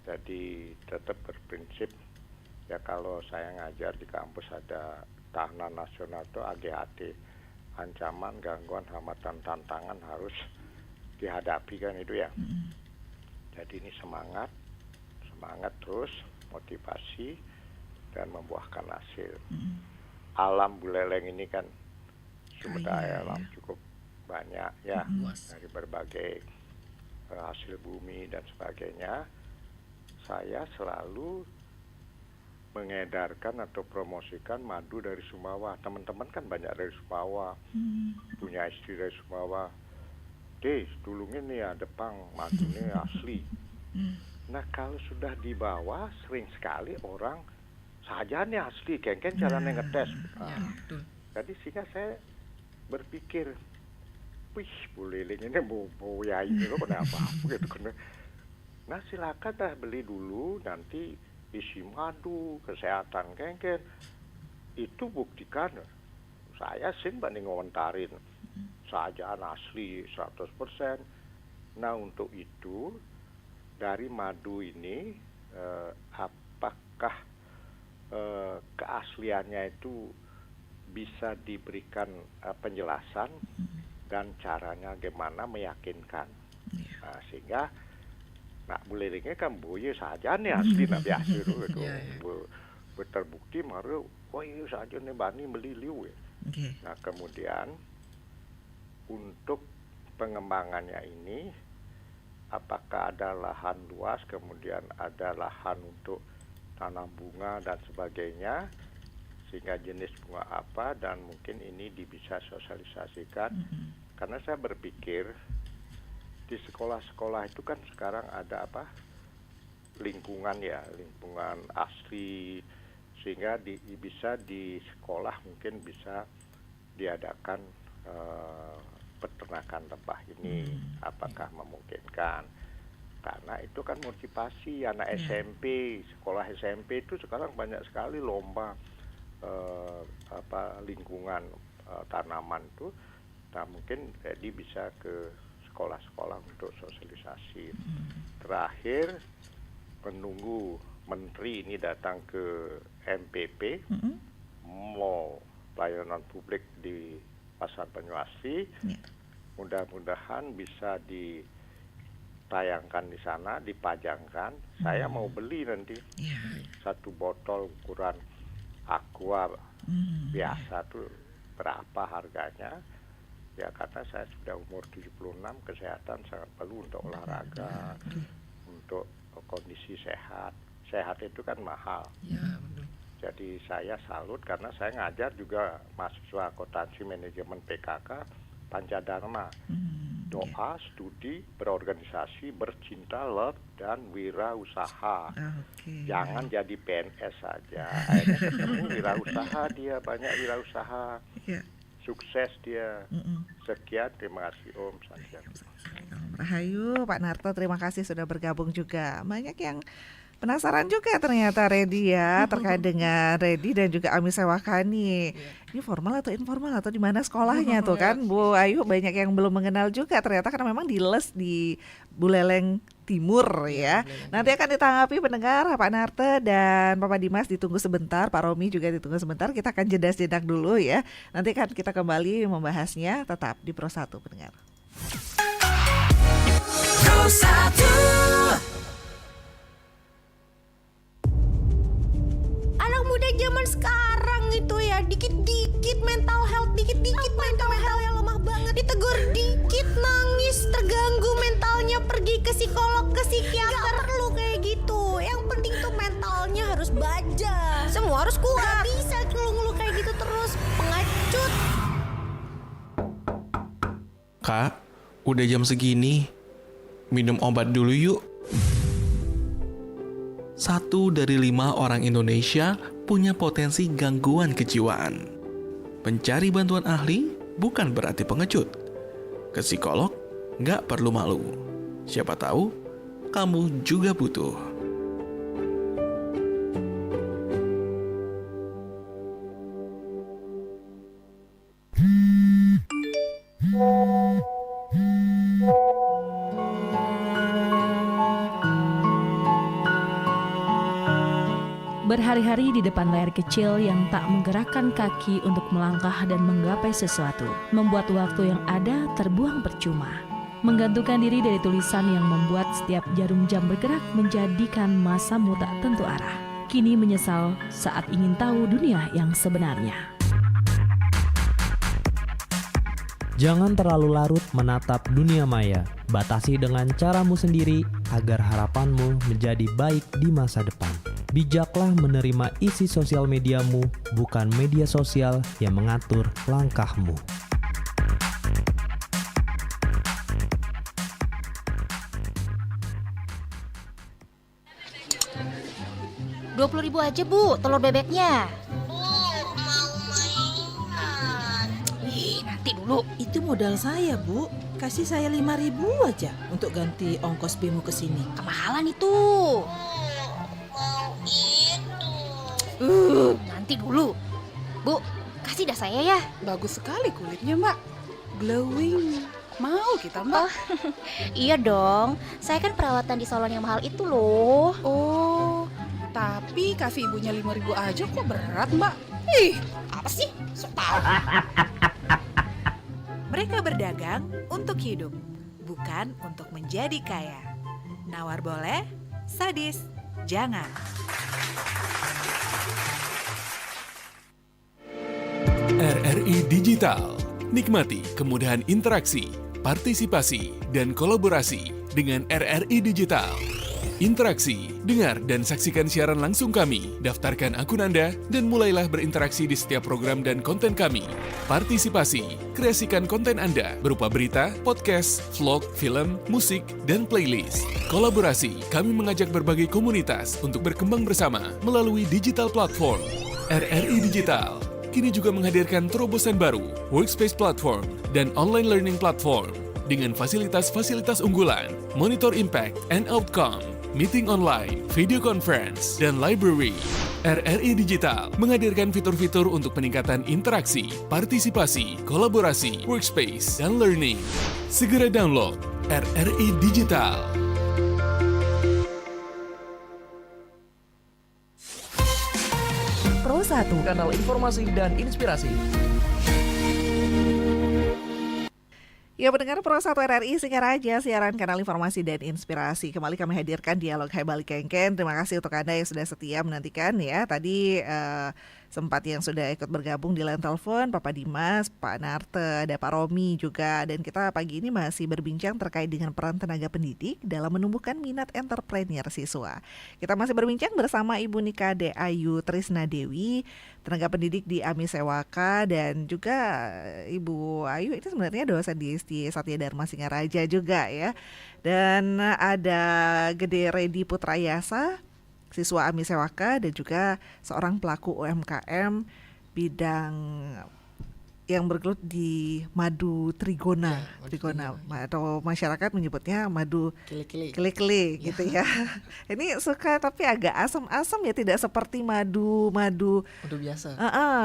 Jadi tetap berprinsip ya, kalau saya ngajar di kampus ada tahanan nasional itu AGHT, ancaman, gangguan, hambatan, tantangan harus dihadapi kan itu ya. Jadi ini semangat terus, motivasi dan membuahkan hasil. Alam Buleleng ini kan sumber daya alam cukup banyak ya, dari berbagai hasil bumi dan sebagainya. Saya selalu mengedarkan atau promosikan madu dari Sumbawa. Teman-teman kan banyak dari Sumbawa, punya istri dari Sumbawa. Tulungin nih ya, Depang, madu ini asli. Nah kalau sudah dibawa, sering sekali orang saja nih asli, kengken caranya ngetes. Jadi sehingga saya berpikir, wih Bu Liling ini mau ya ini loh kenapa gitu kan. Nah silakan dah beli dulu, nanti isi madu, kesehatan kengken. Itu buktikan. Saya sing banding ngomentarin. Sajaan asli 100%. Nah untuk itu, dari madu ini, apakah keasliannya itu bisa diberikan penjelasan dan caranya gimana meyakinkan. Nah, sehingga nak bulelingnya kan boye saja nih asli nabi asli itu terbukti maru iya saja nih bani meliliu ya. Nah kemudian untuk pengembangannya ini apakah ada lahan luas, kemudian ada lahan untuk tanam bunga dan sebagainya, sehingga jenis bunga apa, dan mungkin ini bisa sosialisasikan. Karena saya berpikir di sekolah-sekolah itu kan sekarang ada lingkungan asli, sehingga bisa di sekolah mungkin bisa diadakan peternakan lebah ini. Apakah memungkinkan? Karena itu kan motivasi anak SMP, sekolah SMP itu sekarang banyak sekali lomba lingkungan tanaman itu. Nah, mungkin jadi bisa ke sekolah-sekolah untuk sosialisasi. Terakhir, menunggu menteri ini datang ke MPP, Mall Pelayanan Publik di Pasar Banyuasi. Mudah-mudahan bisa ditayangkan di sana, dipajangkan. Saya mau beli nanti satu botol ukuran aqua biasa tuh berapa harganya. Ya, karena saya sudah umur 76, kesehatan sangat perlu untuk olahraga, untuk kondisi sehat. Sehat itu kan mahal. Jadi saya salut karena saya ngajar juga mahasiswa akuntansi manajemen PKK Pancadharma. Doa, studi, berorganisasi, bercinta, love, dan wirausaha. Jangan jadi PNS saja. Akhirnya ketemu wirausaha, dia banyak wirausaha. Sukses dia. Sekian, terima kasih Om Santiago. Rahayu, Pak Narto, terima kasih sudah bergabung juga. Banyak yang penasaran juga ternyata Redi ya, terkait dengan Redi dan juga Ami Sewakani. Ini formal atau informal atau di mana sekolahnya tuh kan, Bu Ayu, banyak yang belum mengenal juga ternyata karena memang diles di Buleleng Timur ya. Nanti akan ditanggapi pendengar Pak Narto dan Bapak Dimas, ditunggu sebentar, Pak Romi juga ditunggu sebentar. Kita akan jeda dulu ya. Nanti kan kita kembali membahasnya, tetap di Pro 1 pendengar. Pro 1. Anak muda zaman sekarang itu ya, dikit-dikit mental health, dikit-dikit mental health yang lemah banget, ditegur dikit nangis, terganggu mentalnya, pergi ke psikolog, ke psikiater. Gak perlu kayak gitu, yang penting tuh mentalnya harus baja, semua harus kuat. Gak bisa ngeluh-ngeluh kayak gitu terus, pengecut. Kak, udah jam segini, minum obat dulu yuk. 1 dari 5 orang Indonesia punya potensi gangguan kejiwaan. Mencari bantuan ahli bukan berarti pengecut. Ke psikolog nggak perlu malu. Siapa tahu kamu juga butuh. Berhari-hari di depan layar kecil yang tak menggerakkan kaki untuk melangkah dan menggapai sesuatu, membuat waktu yang ada terbuang percuma. Menggantungkan diri dari tulisan yang membuat setiap jarum jam bergerak menjadikan masamu tak tentu arah. Kini menyesal saat ingin tahu dunia yang sebenarnya. Jangan terlalu larut menatap dunia maya. Batasi dengan caramu sendiri agar harapanmu menjadi baik di masa depan. Bijaklah menerima isi sosial mediamu, bukan media sosial yang mengatur langkahmu. 20.000 aja Bu, telur bebeknya. Mau mainan. Nanti dulu. Itu modal saya Bu, kasih saya 5.000 aja untuk ganti ongkos BEMU ke sini. Kemahalan itu. Mau itu. Nanti dulu. Bu, kasih dah saya ya. Bagus sekali kulitnya Mbak, glowing. Mau kita Mbak? Oh, iya dong, saya kan perawatan di salon yang mahal itu loh. Oh, tapi kasih ibunya 5.000 aja kok berat Mbak. Ih, apa sih? Sok tahu. Mereka berdagang untuk hidup, bukan untuk menjadi kaya. Nawar boleh, sadis jangan. RRI Digital. Nikmati kemudahan interaksi, partisipasi, dan kolaborasi dengan RRI Digital. Interaksi Dengar dan saksikan siaran langsung kami, daftarkan akun Anda, dan mulailah berinteraksi di setiap program dan konten kami. Partisipasi, kreasikan konten Anda berupa berita, podcast, vlog, film, musik, dan playlist. Kolaborasi, kami mengajak berbagai komunitas untuk berkembang bersama melalui digital platform. RRI Digital kini juga menghadirkan terobosan baru, workspace platform, dan online learning platform dengan fasilitas-fasilitas unggulan, monitor impact and outcome, meeting online, video conference, dan library. RRI Digital menghadirkan fitur-fitur untuk peningkatan interaksi, partisipasi, kolaborasi, workspace, dan learning. Segera download RRI Digital. Pro 1, kanal informasi dan inspirasi. Ya, pendengar Pro 1 RRI, Singkat Aja, siaran kanal informasi dan inspirasi. Kembali kami hadirkan dialog Hai Balik Kengken. Terima kasih untuk Anda yang sudah setia menantikan ya. Tadi sempat yang sudah ikut bergabung di line telepon, Papa Dimas, Pak Narte, ada Pak Romi juga. Dan kita pagi ini masih berbincang terkait dengan peran tenaga pendidik dalam menumbuhkan minat entrepreneur siswa. Kita masih berbincang bersama Ibu Nikade Ayu Trisna Dewi, tenaga pendidik di AMI Sewaka, dan juga Ibu Ayu itu sebenarnya dosen di Satya Dharma Singaraja juga ya. Dan ada Gede Redi Putrayasa, siswa AMI Sewaka, dan juga seorang pelaku UMKM bidang yang bergelut di madu trigona, atau masyarakat menyebutnya madu kele-kele gitu ya. Ini suka tapi agak asam-asam ya, tidak seperti madu biasa.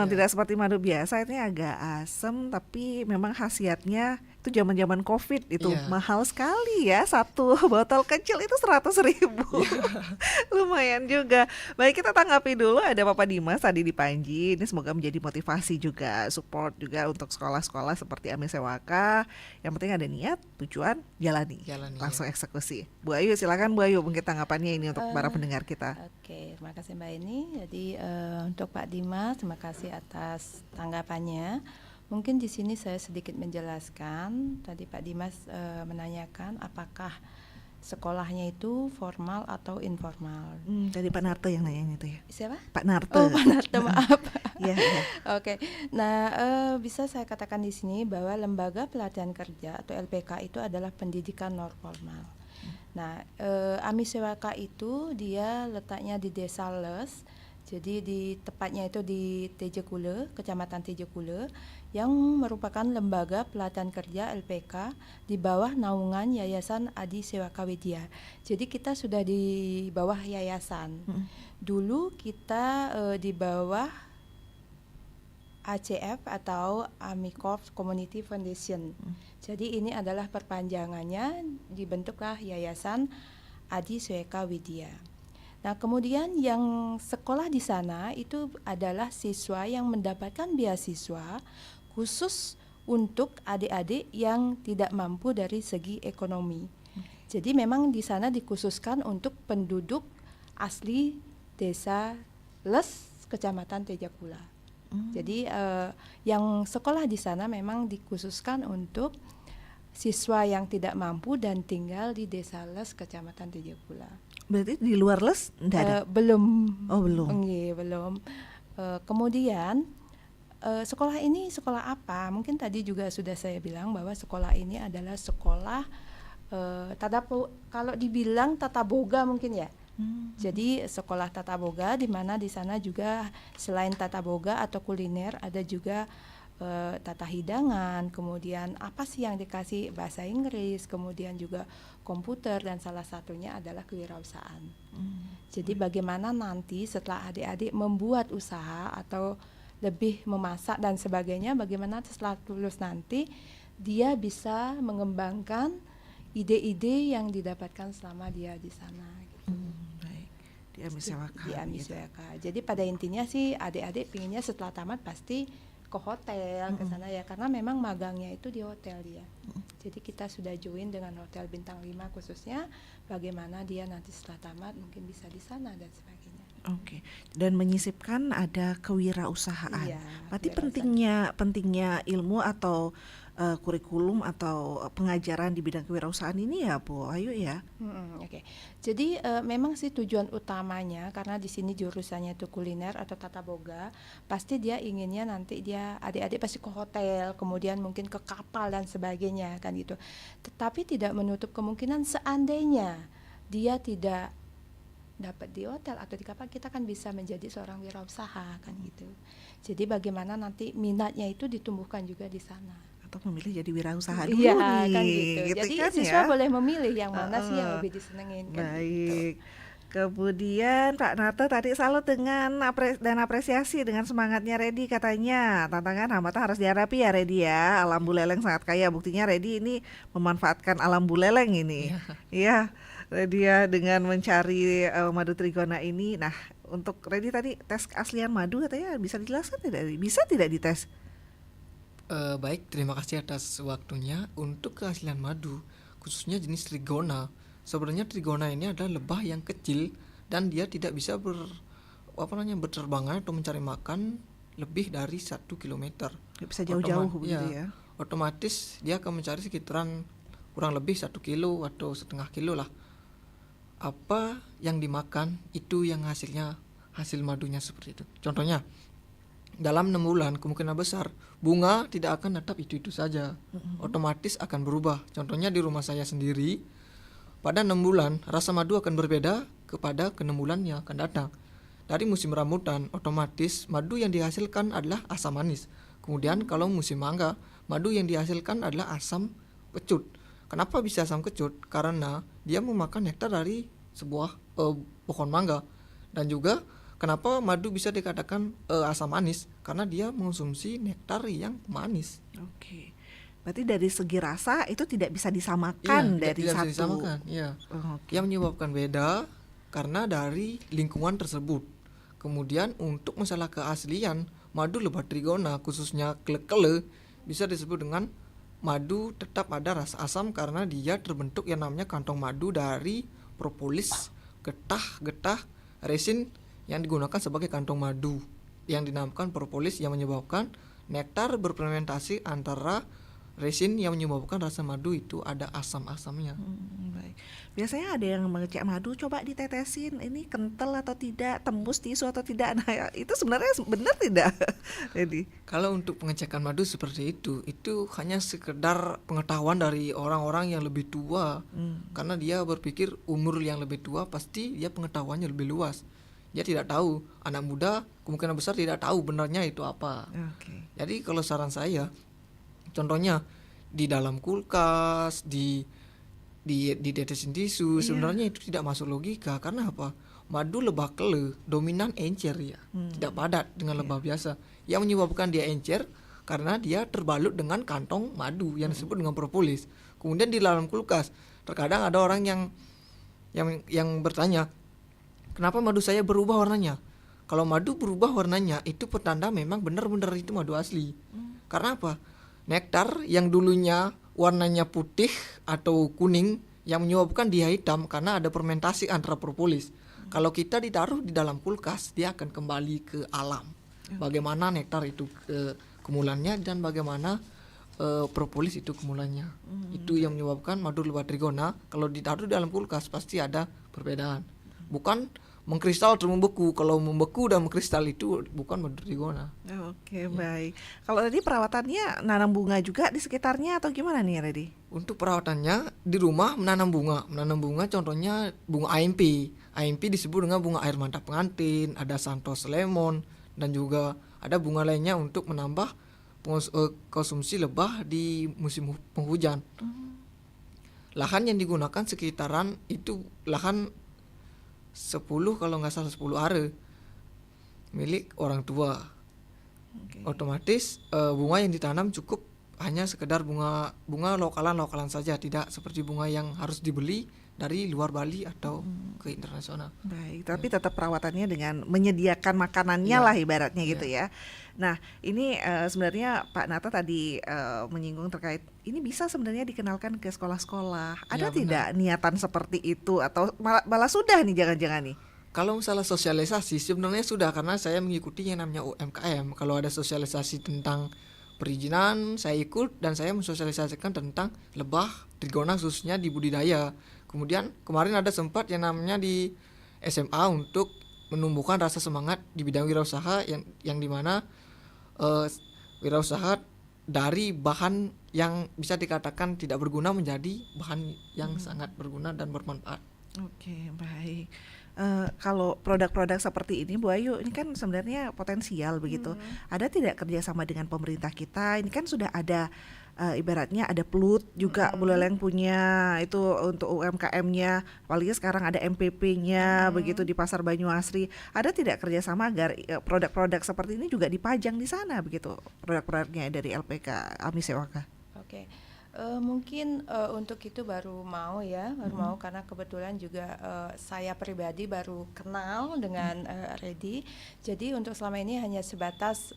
Tidak seperti madu biasa, ini agak asam tapi memang khasiatnya itu zaman-zaman COVID itu mahal sekali ya, satu botol kecil itu 100.000. Lumayan juga. Baik, kita tanggapi dulu, ada Papa Dimas tadi di Panji. Ini semoga menjadi motivasi juga, support juga untuk sekolah-sekolah seperti AMI Sewaka. Yang penting ada niat, tujuan, jalani langsung eksekusi. Bu Ayu, silakan Bu Ayu, mungkin tanggapannya ini untuk para pendengar kita. Oke, terima kasih Mbak Eni. Jadi untuk Pak Dimas, terima kasih atas tanggapannya. Mungkin di sini saya sedikit menjelaskan. Tadi Pak Dimas menanyakan apakah sekolahnya itu formal atau informal. Tadi Pak Narte yang nanya itu ya. Siapa? Pak Narte. Oh, Pak Narte, maaf. Iya. Oke. Nah, bisa saya katakan di sini bahwa lembaga pelatihan kerja atau LPK itu adalah pendidikan non formal. Nah, AMI Sewaka itu dia letaknya di Desa Les. Jadi tepatnya itu di Tejekule, Kecamatan Tejekule, yang merupakan lembaga pelatihan kerja LPK di bawah naungan Yayasan Adi Sewaka Widya. Jadi kita sudah di bawah yayasan. Dulu kita di bawah ACF atau Army Corps Community Foundation. Jadi ini adalah perpanjangannya, dibentuklah Yayasan Adi Sewaka Widya. Nah, kemudian yang sekolah di sana itu adalah siswa yang mendapatkan beasiswa khusus untuk adik-adik yang tidak mampu dari segi ekonomi. Jadi memang di sana dikhususkan untuk penduduk asli Desa Les, Kecamatan Tejakula. Jadi yang sekolah di sana memang dikhususkan untuk siswa yang tidak mampu dan tinggal di Desa Les, Kecamatan Tejakula. Berarti di luar Les enggak ada? Belum. Oh, belum. Belum. Kemudian sekolah ini sekolah apa? Mungkin tadi juga sudah saya bilang bahwa sekolah ini adalah sekolah kalau dibilang tata boga mungkin ya. Jadi sekolah tata boga, di mana di sana juga selain tata boga atau kuliner ada juga tata hidangan, kemudian apa sih yang dikasih bahasa Inggris, kemudian juga komputer, dan salah satunya adalah kewirausahaan. Jadi bagaimana nanti setelah adik-adik membuat usaha atau lebih memasak dan sebagainya, bagaimana setelah lulus nanti dia bisa mengembangkan ide-ide yang didapatkan selama dia di sana. Gitu. Baik, di AMI Sewaka. Di AMI Sewaka. Jadi pada intinya sih adik-adik pinginnya setelah tamat pasti ke hotel, ke sana ya, karena memang magangnya itu di hotel dia. Jadi kita sudah join dengan hotel bintang 5 khususnya, bagaimana dia nanti setelah tamat mungkin bisa di sana dan sebagainya. Oke. Dan menyisipkan ada kewirausahaan. Iya, Berarti kewirausahaan. pentingnya ilmu atau kurikulum atau pengajaran di bidang kewirausahaan ini ya Bu Ayu ya. Oke. Jadi memang sih tujuan utamanya karena di sini jurusannya itu kuliner atau tata boga, pasti dia inginnya nanti dia adik-adik pasti ke hotel, kemudian mungkin ke kapal dan sebagainya kan gitu. Tetapi tidak menutup kemungkinan seandainya dia tidak dapat di hotel atau di kapal, kita kan bisa menjadi seorang wirausaha kan gitu. Jadi bagaimana nanti minatnya itu ditumbuhkan juga di sana. Atau memilih jadi wirausaha dulu Iya nih. kan gitu. Jadi kan siswa ya. boleh memilih yang mana sih yang lebih disenengin kan gitu. Baik. Kemudian Pak Nato tadi salut dengan dan apresiasi dengan semangatnya Redi, katanya tantangan hambatan harus dihadapi ya Redi ya. Alam Buleleng sangat kaya, buktinya Redi ini memanfaatkan alam Buleleng ini. Iya, Redi ya, dengan mencari madu trigona ini. Nah, untuk Redi tadi tes keaslian madu katanya bisa dijelaskan tidak? Bisa tidak dites? Baik, terima kasih atas waktunya. Untuk keaslian madu, khususnya jenis trigona, sebenarnya trigona ini adalah lebah yang kecil dan dia tidak bisa berterbangan atau mencari makan lebih dari 1 kilometer. Bisa jauh-jauh begitu ya. Otomatis dia akan mencari sekitaran kurang lebih 1 kilo atau setengah kilo lah. Apa yang dimakan itu yang hasil madunya seperti itu. Contohnya, dalam 6 bulan kemungkinan besar bunga tidak akan tetap itu saja, otomatis akan berubah. Contohnya di rumah saya sendiri, pada 6 bulan rasa madu akan berbeda kepada ke 6 bulan yang akan datang. Dari musim rambutan, otomatis madu yang dihasilkan adalah asam manis. Kemudian kalau musim mangga, madu yang dihasilkan adalah asam kecut. Kenapa bisa asam kecut? Karena dia memakan nektar dari sebuah pohon mangga. Dan juga kenapa madu bisa dikatakan asam manis? Karena dia mengonsumsi nektar yang manis. Oke. Berarti dari segi rasa itu tidak bisa disamakan dari tidak satu. bisa disamakan, iya. Yang menyebabkan beda karena dari lingkungan tersebut. Kemudian untuk masalah keaslian, madu lebah trigona khususnya kele-kele bisa disebut dengan madu tetap ada rasa asam karena dia terbentuk yang namanya kantong madu dari propolis, getah resin yang digunakan sebagai kantong madu yang dinamakan propolis, yang menyebabkan nektar berfermentasi antara resin yang menyebabkan rasa madu itu ada asam-asamnya. Baik. Biasanya ada yang mengecek madu, coba ditetesin ini kental atau tidak, tembus tisu atau tidak. Nah, itu sebenarnya benar tidak? Jadi kalau untuk pengecekan madu seperti itu hanya sekedar pengetahuan dari orang-orang yang lebih tua. Karena dia berpikir umur yang lebih tua pasti dia pengetahuannya lebih luas. Dia tidak tahu, anak muda kemungkinan besar tidak tahu benarnya itu apa. Jadi kalau saran saya, contohnya di dalam kulkas, di detesin tisu, sebenarnya itu tidak masuk logika. Karena apa? Madu lebah kele dominan encer ya, tidak padat dengan lebah biasa. Yang menyebabkan dia encer karena dia terbalut dengan kantong madu yang disebut dengan propolis. Kemudian di dalam kulkas, terkadang ada orang yang bertanya, kenapa madu saya berubah warnanya? Kalau madu berubah warnanya itu pertanda memang benar-benar itu madu asli. Karena apa? Nektar yang dulunya warnanya putih atau kuning yang menyebabkan dia hitam karena ada fermentasi antara propolis. Kalau kita ditaruh di dalam kulkas, dia akan kembali ke alam. Bagaimana nektar itu kemulannya dan bagaimana propolis itu kemulannya. Itu yang menyebabkan madu lebah trigona kalau ditaruh di dalam kulkas pasti ada perbedaan. Bukan mengkristal terus membeku. Kalau membeku dan mengkristal itu bukan madu trigona. Oke, baik. Kalau tadi perawatannya nanam bunga juga di sekitarnya atau gimana nih Redi? Untuk perawatannya di rumah menanam bunga. Menanam bunga contohnya bunga AMP. AMP disebut dengan bunga air mantap pengantin, ada Santos lemon, dan juga ada bunga lainnya untuk menambah konsumsi lebah di musim penghujan. Lahan yang digunakan sekitaran itu lahan 10 kalau nggak salah 10 are milik orang tua. Otomatis bunga yang ditanam cukup hanya sekedar bunga lokalan saja, tidak seperti bunga yang harus dibeli dari luar Bali atau ke internasional. Baik, tapi tetap perawatannya dengan menyediakan makanannya lah ibaratnya gitu ya. Nah, ini sebenarnya Pak Nata tadi menyinggung terkait ini bisa sebenarnya dikenalkan ke sekolah-sekolah. Ada tidak niatan seperti itu atau malah sudah nih jangan-jangan nih? Kalau masalah sosialisasi sebenarnya sudah, karena saya mengikuti yang namanya UMKM. Kalau ada sosialisasi tentang perizinan, saya ikut dan saya mensosialisasikan tentang lebah trigona khususnya di budidaya. Kemudian kemarin ada sempat yang namanya di SMA untuk menumbuhkan rasa semangat di bidang wirausaha yang dimana wirausaha dari bahan yang bisa dikatakan tidak berguna menjadi bahan yang sangat berguna dan bermanfaat. Oke, baik. Kalau produk-produk seperti ini Bu Ayu, ini kan sebenarnya potensial begitu. Ada tidak kerjasama dengan pemerintah kita? Ini kan sudah ada ibaratnya ada Plut juga Buleleng punya itu untuk UMKM-nya, apalagi sekarang ada MPP-nya begitu di Pasar Banyuasri. Ada tidak kerjasama agar produk-produk seperti ini juga dipajang di sana begitu, produk-produknya dari LPK AMI Sewaka? Oke. Mungkin untuk itu baru mau karena kebetulan juga saya pribadi baru kenal dengan Reddy. Jadi untuk selama ini hanya sebatas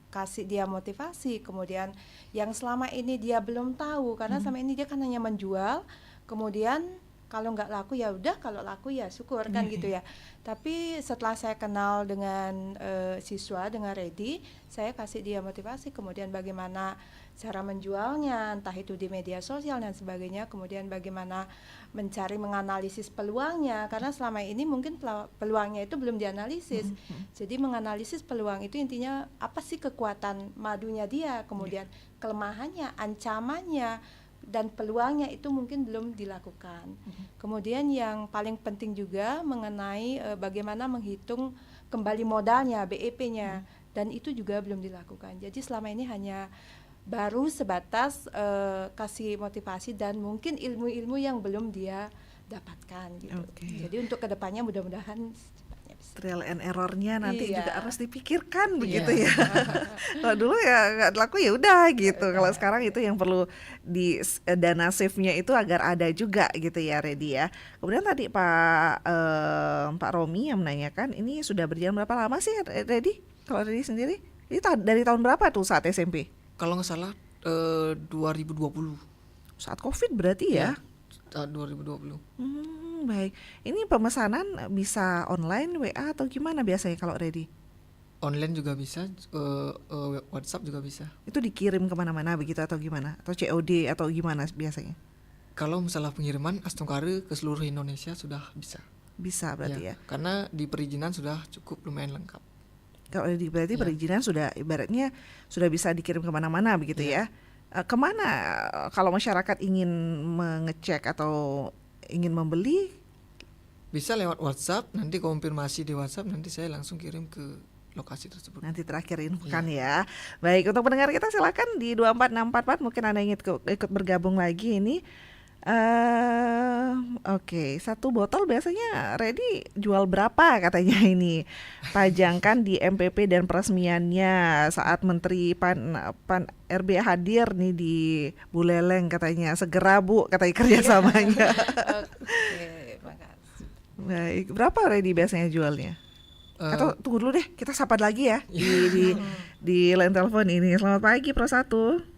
kasih dia motivasi, kemudian yang selama ini dia belum tahu karena selama ini dia kan hanya menjual, kemudian kalau nggak laku ya udah, kalau laku ya syukur kan gitu ya. Tapi setelah saya kenal dengan siswa, dengan Reddy, saya kasih dia motivasi, kemudian bagaimana cara menjualnya, entah itu di media sosial dan sebagainya, kemudian bagaimana mencari menganalisis peluangnya, karena selama ini mungkin peluangnya itu belum dianalisis. Jadi menganalisis peluang itu intinya apa sih kekuatan madunya dia, kemudian kelemahannya, ancamannya, dan peluangnya itu mungkin belum dilakukan. Kemudian yang paling penting juga mengenai bagaimana menghitung kembali modalnya, BEP-nya, dan itu juga belum dilakukan. Jadi selama ini hanya baru sebatas kasih motivasi dan mungkin ilmu-ilmu yang belum dia dapatkan gitu. Jadi untuk kedepannya mudah-mudahan trial and error-nya nanti juga harus dipikirkan begitu ya. Kalau dulu ya nggak laku ya udah gitu. Kalau sekarang itu yang perlu di dana save-nya itu agar ada juga gitu ya, Reddy ya. Kemudian tadi Pak Romi yang menanyakan ini sudah berjalan berapa lama sih Reddy? Kalau Reddy sendiri ini dari tahun berapa tuh saat SMP? Kalau nggak salah 2020. Saat COVID berarti ya? Saat 2020. Baik, ini pemesanan bisa online, WA atau gimana biasanya kalau Reddy? Online juga bisa, WhatsApp juga bisa. Itu dikirim kemana-mana begitu atau gimana? Atau COD atau gimana biasanya? Kalau masalah pengiriman Astungkare ke seluruh Indonesia sudah bisa. Bisa berarti ya? Karena di perizinan sudah cukup lumayan lengkap. Kalau berarti perizinan sudah ibaratnya sudah bisa dikirim kemana-mana begitu ya? Kemana kalau masyarakat ingin mengecek atau ingin membeli? Bisa lewat WhatsApp, nanti konfirmasi di WhatsApp, nanti saya langsung kirim ke lokasi tersebut. Nanti terakhir infokan ya. Baik, untuk pendengar kita silakan di 24644 mungkin Anda ingin ikut bergabung lagi ini. Oke, satu botol biasanya Reddy jual berapa katanya ini? Pajangkan di MPP dan peresmiannya saat Menteri Pan RB hadir nih di Buleleng katanya. Segera Bu katanya kerjasamanya. Oke, makasih. Baik, berapa Reddy biasanya jualnya? Atau tunggu dulu deh, kita sapa lagi ya di line telepon ini. Selamat pagi Pro 1.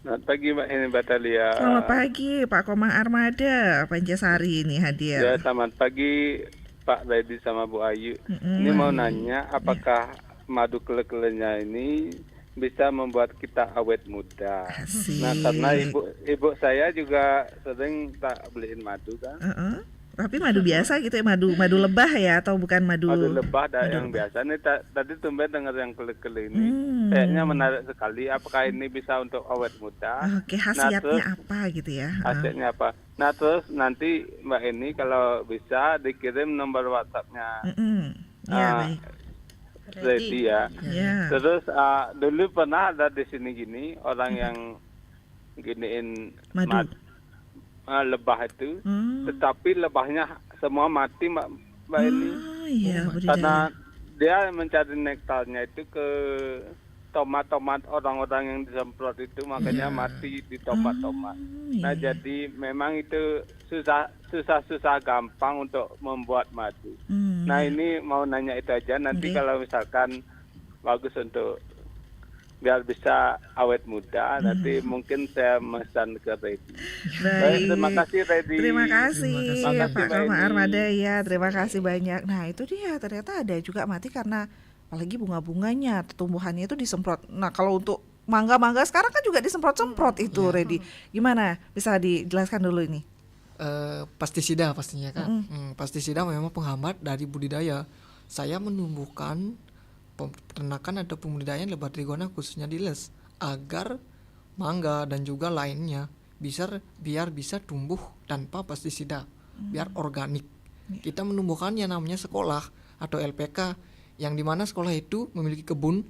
Selamat pagi Mbak ini Batalia. Selamat pagi Pak Komang Armada Pancasari ini hadir. Ya, selamat pagi Pak Reddy sama Bu Ayu. Ini mau nanya apakah madu kele-kelenya ini bisa membuat kita awet muda. Nah, karena ibu saya juga sering tak beliin madu kan. Tapi madu biasa gitu ya, madu lebah ya atau bukan madu? Madu lebah yang biasa. Ini tadi tumben dengar yang kele-kele ini. Kayaknya menarik sekali. Apakah ini bisa untuk awet muda? Oke, khasiatnya apa gitu ya? Khasiatnya apa? Nah, terus nanti Mbak ini kalau bisa dikirim nomor WhatsApp-nya. Ya, baik. Reddy ya. Terus dulu pernah ada di sini gini orang yang giniin madu. Lebah itu, tetapi lebahnya semua mati Mbak ini, karena dia mencari nektarnya itu ke tomat-tomat orang-orang yang disemprot itu, makanya mati di tomat-tomat. Nah jadi memang itu susah gampang untuk membuat madu. Nah ini mau nanya itu aja, nanti kalau misalkan bagus untuk biar bisa awet muda. Nanti mungkin saya mesan ke Reddy. Baik. Terima kasih Reddy. Terima kasih Terima kasih, Pak Mbak Roma Eni. Armada ya, terima kasih banyak. Nah itu dia, ternyata ada juga mati karena apalagi bunga-bunganya, tumbuhannya itu disemprot. Nah kalau untuk mangga-mangga sekarang kan juga disemprot-semprot itu, Reddy. Gimana? Bisa dijelaskan dulu ini? Pestisida pastinya kan. Pestisida memang penghambat dari budidaya. Saya menumbuhkan peternakan atau pembudidayaan lebat trigona khususnya di les agar mangga dan juga lainnya biar bisa tumbuh tanpa pestisida, biar organik. Kita menumbuhkan yang namanya sekolah atau LPK, yang dimana sekolah itu memiliki kebun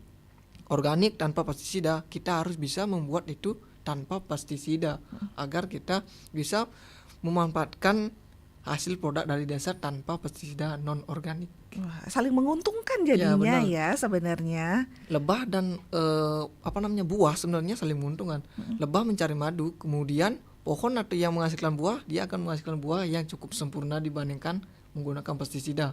organik tanpa pestisida. Kita harus bisa membuat itu tanpa pestisida agar kita bisa memanfaatkan hasil produk dari desa tanpa pestisida non organik. Wah, saling menguntungkan jadinya ya sebenarnya. Lebah dan buah sebenarnya saling menguntungkan. Lebah mencari madu, kemudian pohon atau yang menghasilkan buah, dia akan menghasilkan buah yang cukup sempurna dibandingkan menggunakan pestisida.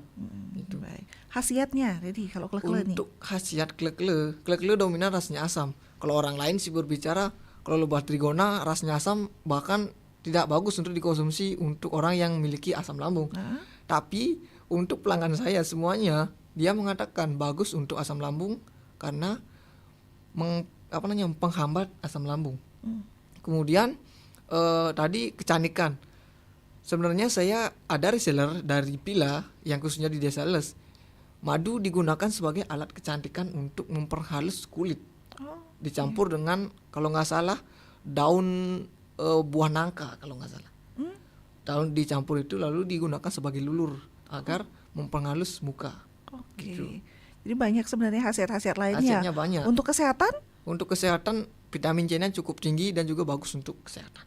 Itu. Baik. Khasiatnya, Reddy, kalau klekele nih. Untuk khasiat klekele dominan rasanya asam. Kalau orang lain sih berbicara kalau lebah trigona rasanya asam, bahkan tidak bagus untuk dikonsumsi untuk orang yang memiliki asam lambung. Tapi untuk pelanggan saya semuanya, dia mengatakan bagus untuk asam lambung karena penghambat asam lambung. Kemudian tadi kecantikan. Sebenarnya saya ada reseller dari Pila yang khususnya di Desa Les. Madu digunakan sebagai alat kecantikan untuk memperhalus kulit. Dicampur dengan kalau nggak salah daun buah nangka kalau nggak salah. Daun dicampur itu lalu digunakan sebagai lulur agar memperhalus muka. Oke. Gitu. Jadi banyak sebenarnya khasiat-khasiat lainnya. Khasiatnya banyak. Untuk kesehatan? Untuk kesehatan vitamin C-nya cukup tinggi dan juga bagus untuk kesehatan.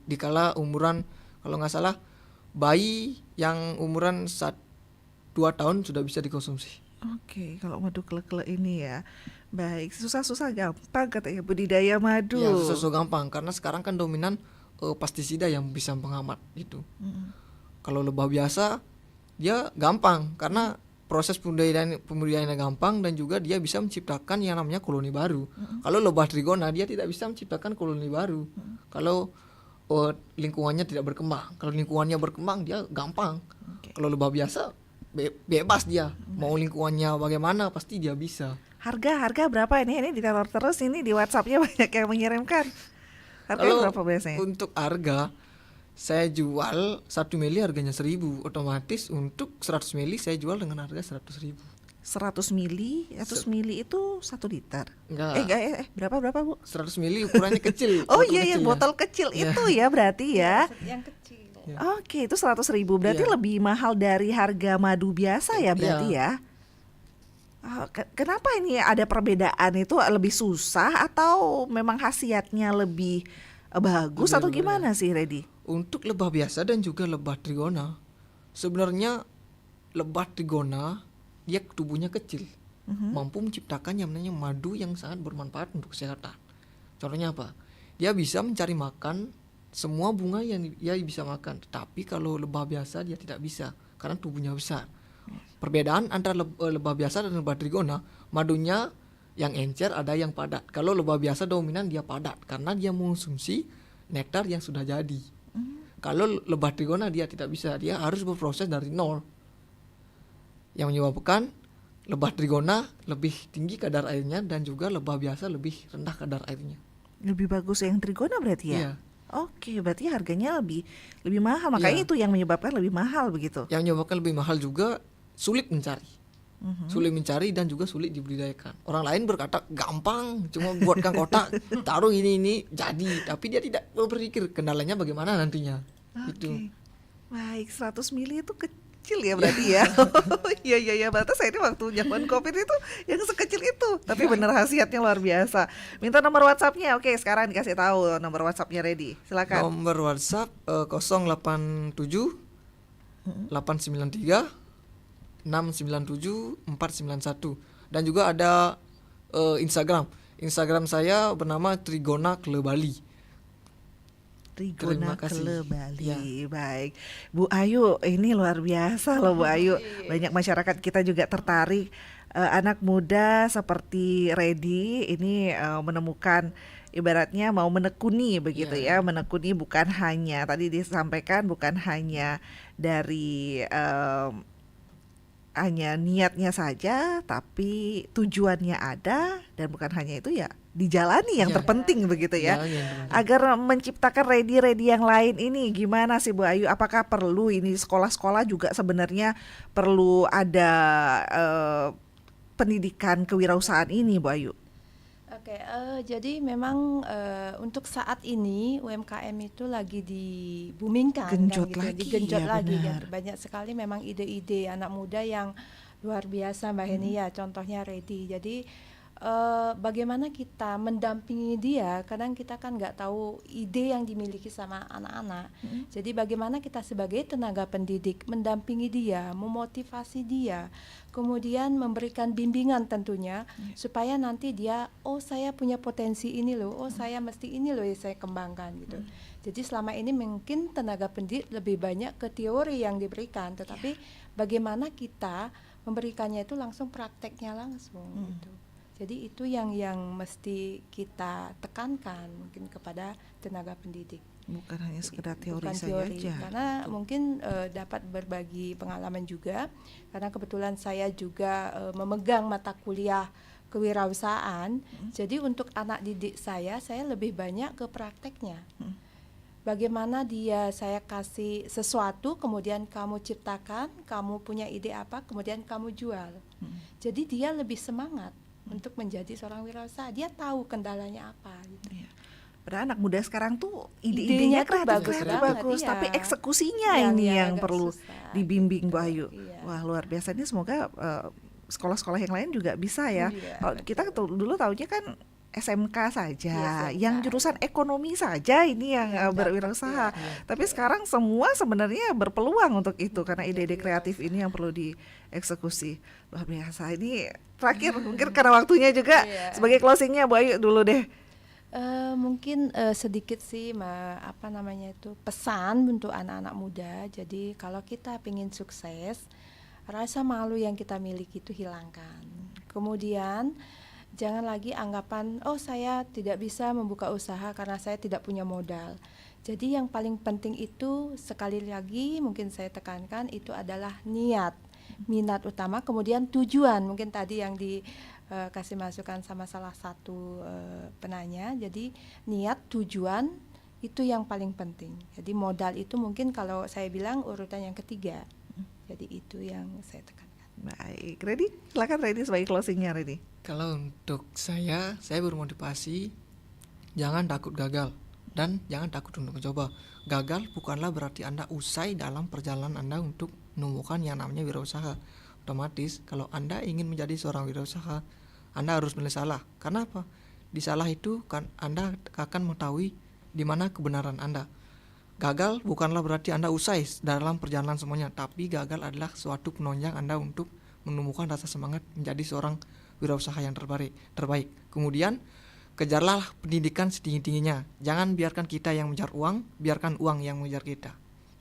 Dikala umuran kalau nggak salah bayi yang umuran 2 tahun sudah bisa dikonsumsi. Oke, kalau madu klekele ini ya. Baik, susah-susah gampang katanya budidaya madu. Ya, susah gampang karena sekarang kan dominan pestisida yang bisa menghambat itu. Kalau lebah biasa dia gampang karena proses pembudidayaannya gampang dan juga dia bisa menciptakan yang namanya koloni baru. Kalau lebah trigona dia tidak bisa menciptakan koloni baru. Kalau lingkungannya tidak berkembang. Kalau lingkungannya berkembang dia gampang. Kalau lebah biasa bebas dia. Mau lingkungannya bagaimana pasti dia bisa. Harga berapa ini? Ini diteror terus ini di WhatsApp-nya banyak yang mengirimkan. Harganya berapa biasanya? Untuk harga saya jual 1 mili harganya 1.000, otomatis untuk 100 mili saya jual dengan harga 100.000. 100 mili, 100 mili itu 1 liter. Enggak. Berapa Bu? 100 mili ukurannya kecil. Oh iya, botol kecil itu ya berarti ya. Yang kecil. Oke, itu 100.000 berarti lebih mahal dari harga madu biasa ya berarti ya. Kenapa ini ada perbedaan itu, lebih susah atau memang khasiatnya lebih bagus atau gimana sih, Reddy? Untuk lebah biasa dan juga lebah trigona, sebenarnya lebah trigona dia tubuhnya kecil, mampu menciptakan yang namanya madu yang sangat bermanfaat untuk kesehatan. Contohnya apa? Dia bisa mencari makan semua bunga yang dia bisa makan, tapi kalau lebah biasa dia tidak bisa karena tubuhnya besar. Perbedaan antara lebah biasa dan lebah trigona, madunya yang encer ada yang padat. Kalau lebah biasa dominan dia padat karena dia mengonsumsi nektar yang sudah jadi. Kalau lebah trigona dia tidak bisa, dia harus berproses dari nol. Yang menyebabkan lebah trigona lebih tinggi kadar airnya dan juga lebah biasa lebih rendah kadar airnya. Lebih bagus yang trigona berarti ya? Iya. Oke, berarti harganya lebih mahal, makanya itu yang menyebabkan lebih mahal begitu. Yang menyebabkan lebih mahal juga sulit mencari. Sulit mencari dan juga sulit dibudidayakan. Orang lain berkata gampang, cuma buatkan kotak, taruh ini jadi, tapi dia tidak berpikir kendalanya bagaimana nantinya. Itu. Baik, 100 mili itu kecil ya berarti ya. Iya, batas saya ini waktu zaman Covid itu yang sekecil itu. Tapi benar khasiatnya luar biasa. Minta nomor WhatsApp-nya. Oke, sekarang dikasih tahu nomor WhatsApp-nya, Reddy. Silakan. Nomor WhatsApp 087 893 697 491 dan juga ada Instagram saya bernama Trigona Kele Bali. Trigona Kele Bali. Ya. Baik. Bu Ayu, ini luar biasa loh Bu Ayu. Banyak masyarakat kita juga tertarik anak muda seperti Reddy ini menemukan ibaratnya mau menekuni begitu ya, menekuni bukan hanya tadi disampaikan bukan hanya dari hanya niatnya saja, tapi tujuannya ada dan bukan hanya itu ya dijalani yang terpenting begitu ya. Agar menciptakan ready yang lain ini gimana sih Bu Ayu? Apakah perlu ini sekolah-sekolah juga sebenarnya perlu ada pendidikan kewirausahaan ini Bu Ayu? Oke, jadi memang untuk saat ini UMKM itu lagi dibumingkan, Genjot kan, lagi, digenjot ya lagi benar. kan. Banyak sekali memang ide-ide anak muda yang luar biasa Mbak Heni ya, contohnya Reddy. Jadi bagaimana kita mendampingi dia, kadang kita kan nggak tahu ide yang dimiliki sama anak-anak. Jadi bagaimana kita sebagai tenaga pendidik mendampingi dia, memotivasi dia, kemudian memberikan bimbingan tentunya supaya nanti dia, oh saya punya potensi ini loh, oh saya mesti ini loh yang saya kembangkan gitu. Jadi selama ini mungkin tenaga pendidik lebih banyak ke teori yang diberikan, tetapi bagaimana kita memberikannya itu langsung prakteknya langsung gitu. Jadi itu yang mesti kita tekankan mungkin kepada tenaga pendidik. Bukan hanya sekedar teori Bukan saja. karena mungkin dapat berbagi pengalaman juga, karena kebetulan saya juga memegang mata kuliah kewirausahaan. Jadi untuk anak didik saya lebih banyak ke prakteknya. Bagaimana saya kasih sesuatu, kemudian kamu ciptakan, kamu punya ide apa, kemudian kamu jual. Jadi dia lebih semangat untuk menjadi seorang wirausaha. Dia tahu kendalanya apa gitu. Padahal anak muda sekarang tuh ide-idenya kreatif bagus, tapi eksekusinya ini yang perlu dibimbing Bu Ayu. Wah luar biasa, ini semoga sekolah-sekolah yang lain juga bisa ya. Kalau kita dulu taunya kan SMK saja, yang jurusan ekonomi saja ini yang berwirausaha. Tapi sekarang semua sebenarnya berpeluang untuk itu karena ide-ide kreatif ini yang perlu dieksekusi. Luar biasa. Ini terakhir mungkin karena waktunya juga sebagai closingnya Bu Ayu dulu deh. Mungkin sedikit sih pesan untuk anak-anak muda. Jadi kalau kita ingin sukses, rasa malu yang kita miliki itu hilangkan. Kemudian jangan lagi anggapan, oh saya tidak bisa membuka usaha karena saya tidak punya modal. Jadi yang paling penting itu sekali lagi mungkin saya tekankan itu adalah niat, minat utama, kemudian tujuan. Mungkin tadi yang dikasih masukan sama salah satu penanya. Jadi niat, tujuan itu yang paling penting. Jadi modal itu mungkin kalau saya bilang urutan yang ketiga. Jadi itu yang saya tekankan. Baik, Reddy, silakan Reddy sebagai closingnya Reddy. Kalau untuk saya bermotivasi jangan takut gagal dan jangan takut untuk mencoba. Gagal bukanlah berarti Anda usai dalam perjalanan Anda untuk menemukan yang namanya wirausaha. Otomatis kalau Anda ingin menjadi seorang wirausaha, Anda harus mulai salah. Karena apa? Di salah itu kan Anda akan mengetahui di mana kebenaran Anda. Gagal bukanlah berarti Anda usai dalam perjalanan semuanya, tapi gagal adalah suatu penunjang Anda untuk menemukan rasa semangat menjadi seorang wirausaha yang terbaik. Kemudian kejarlah pendidikan setinggi-tingginya. Jangan biarkan kita yang mengejar uang, biarkan uang yang mengejar kita.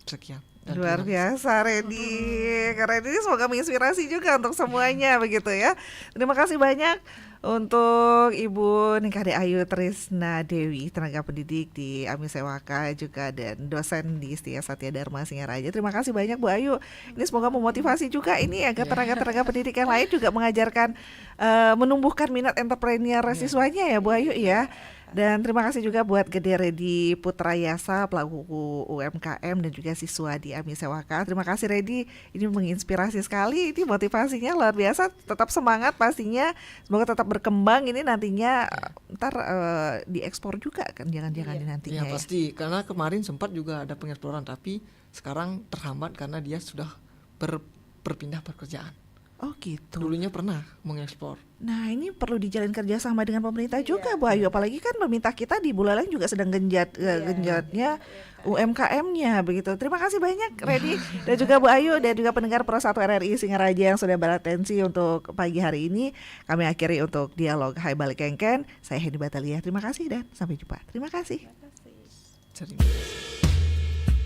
Sekian. Luar biasa Reddy. Reddy semoga menginspirasi juga untuk semuanya begitu ya. Terima kasih banyak untuk Ibu Nikade Ayu Trisna Dewi, tenaga pendidik di AMI Sewaka juga dan dosen di Setia Satya Dharma Singaraja. Terima kasih banyak Bu Ayu. Ini semoga memotivasi juga ini agar tenaga-tenaga pendidik yang lain juga mengajarkan menumbuhkan minat entrepreneur siswanya ya Bu Ayu ya. Dan terima kasih juga buat Gede Reddy Putrayasa, pelaku UMKM dan juga siswa di AMI Sewaka. Terima kasih Reddy, ini menginspirasi sekali, ini motivasinya luar biasa, tetap semangat pastinya, semoga tetap berkembang ini nantinya ntar diekspor juga kan, jangan-jangan nantinya ya. Pasti, karena kemarin sempat juga ada pengeksporan tapi sekarang terhambat karena dia sudah berpindah pekerjaan. Oh gitu. Dulunya pernah mengekspor. Nah ini perlu dijalin kerjasama dengan pemerintah juga Bu Ayu. Apalagi kan pemerintah kita di Buleleng juga sedang genjatnya UMKM-nya begitu. Terima kasih banyak Reddy dan juga Bu Ayu dan juga pendengar Pro 1 RRI Singaraja yang sudah beratensi untuk pagi hari ini. Kami akhiri untuk dialog Hai Balik Kengken. Saya Henny Batalia. Terima kasih dan sampai jumpa. Terima kasih. Terima kasih.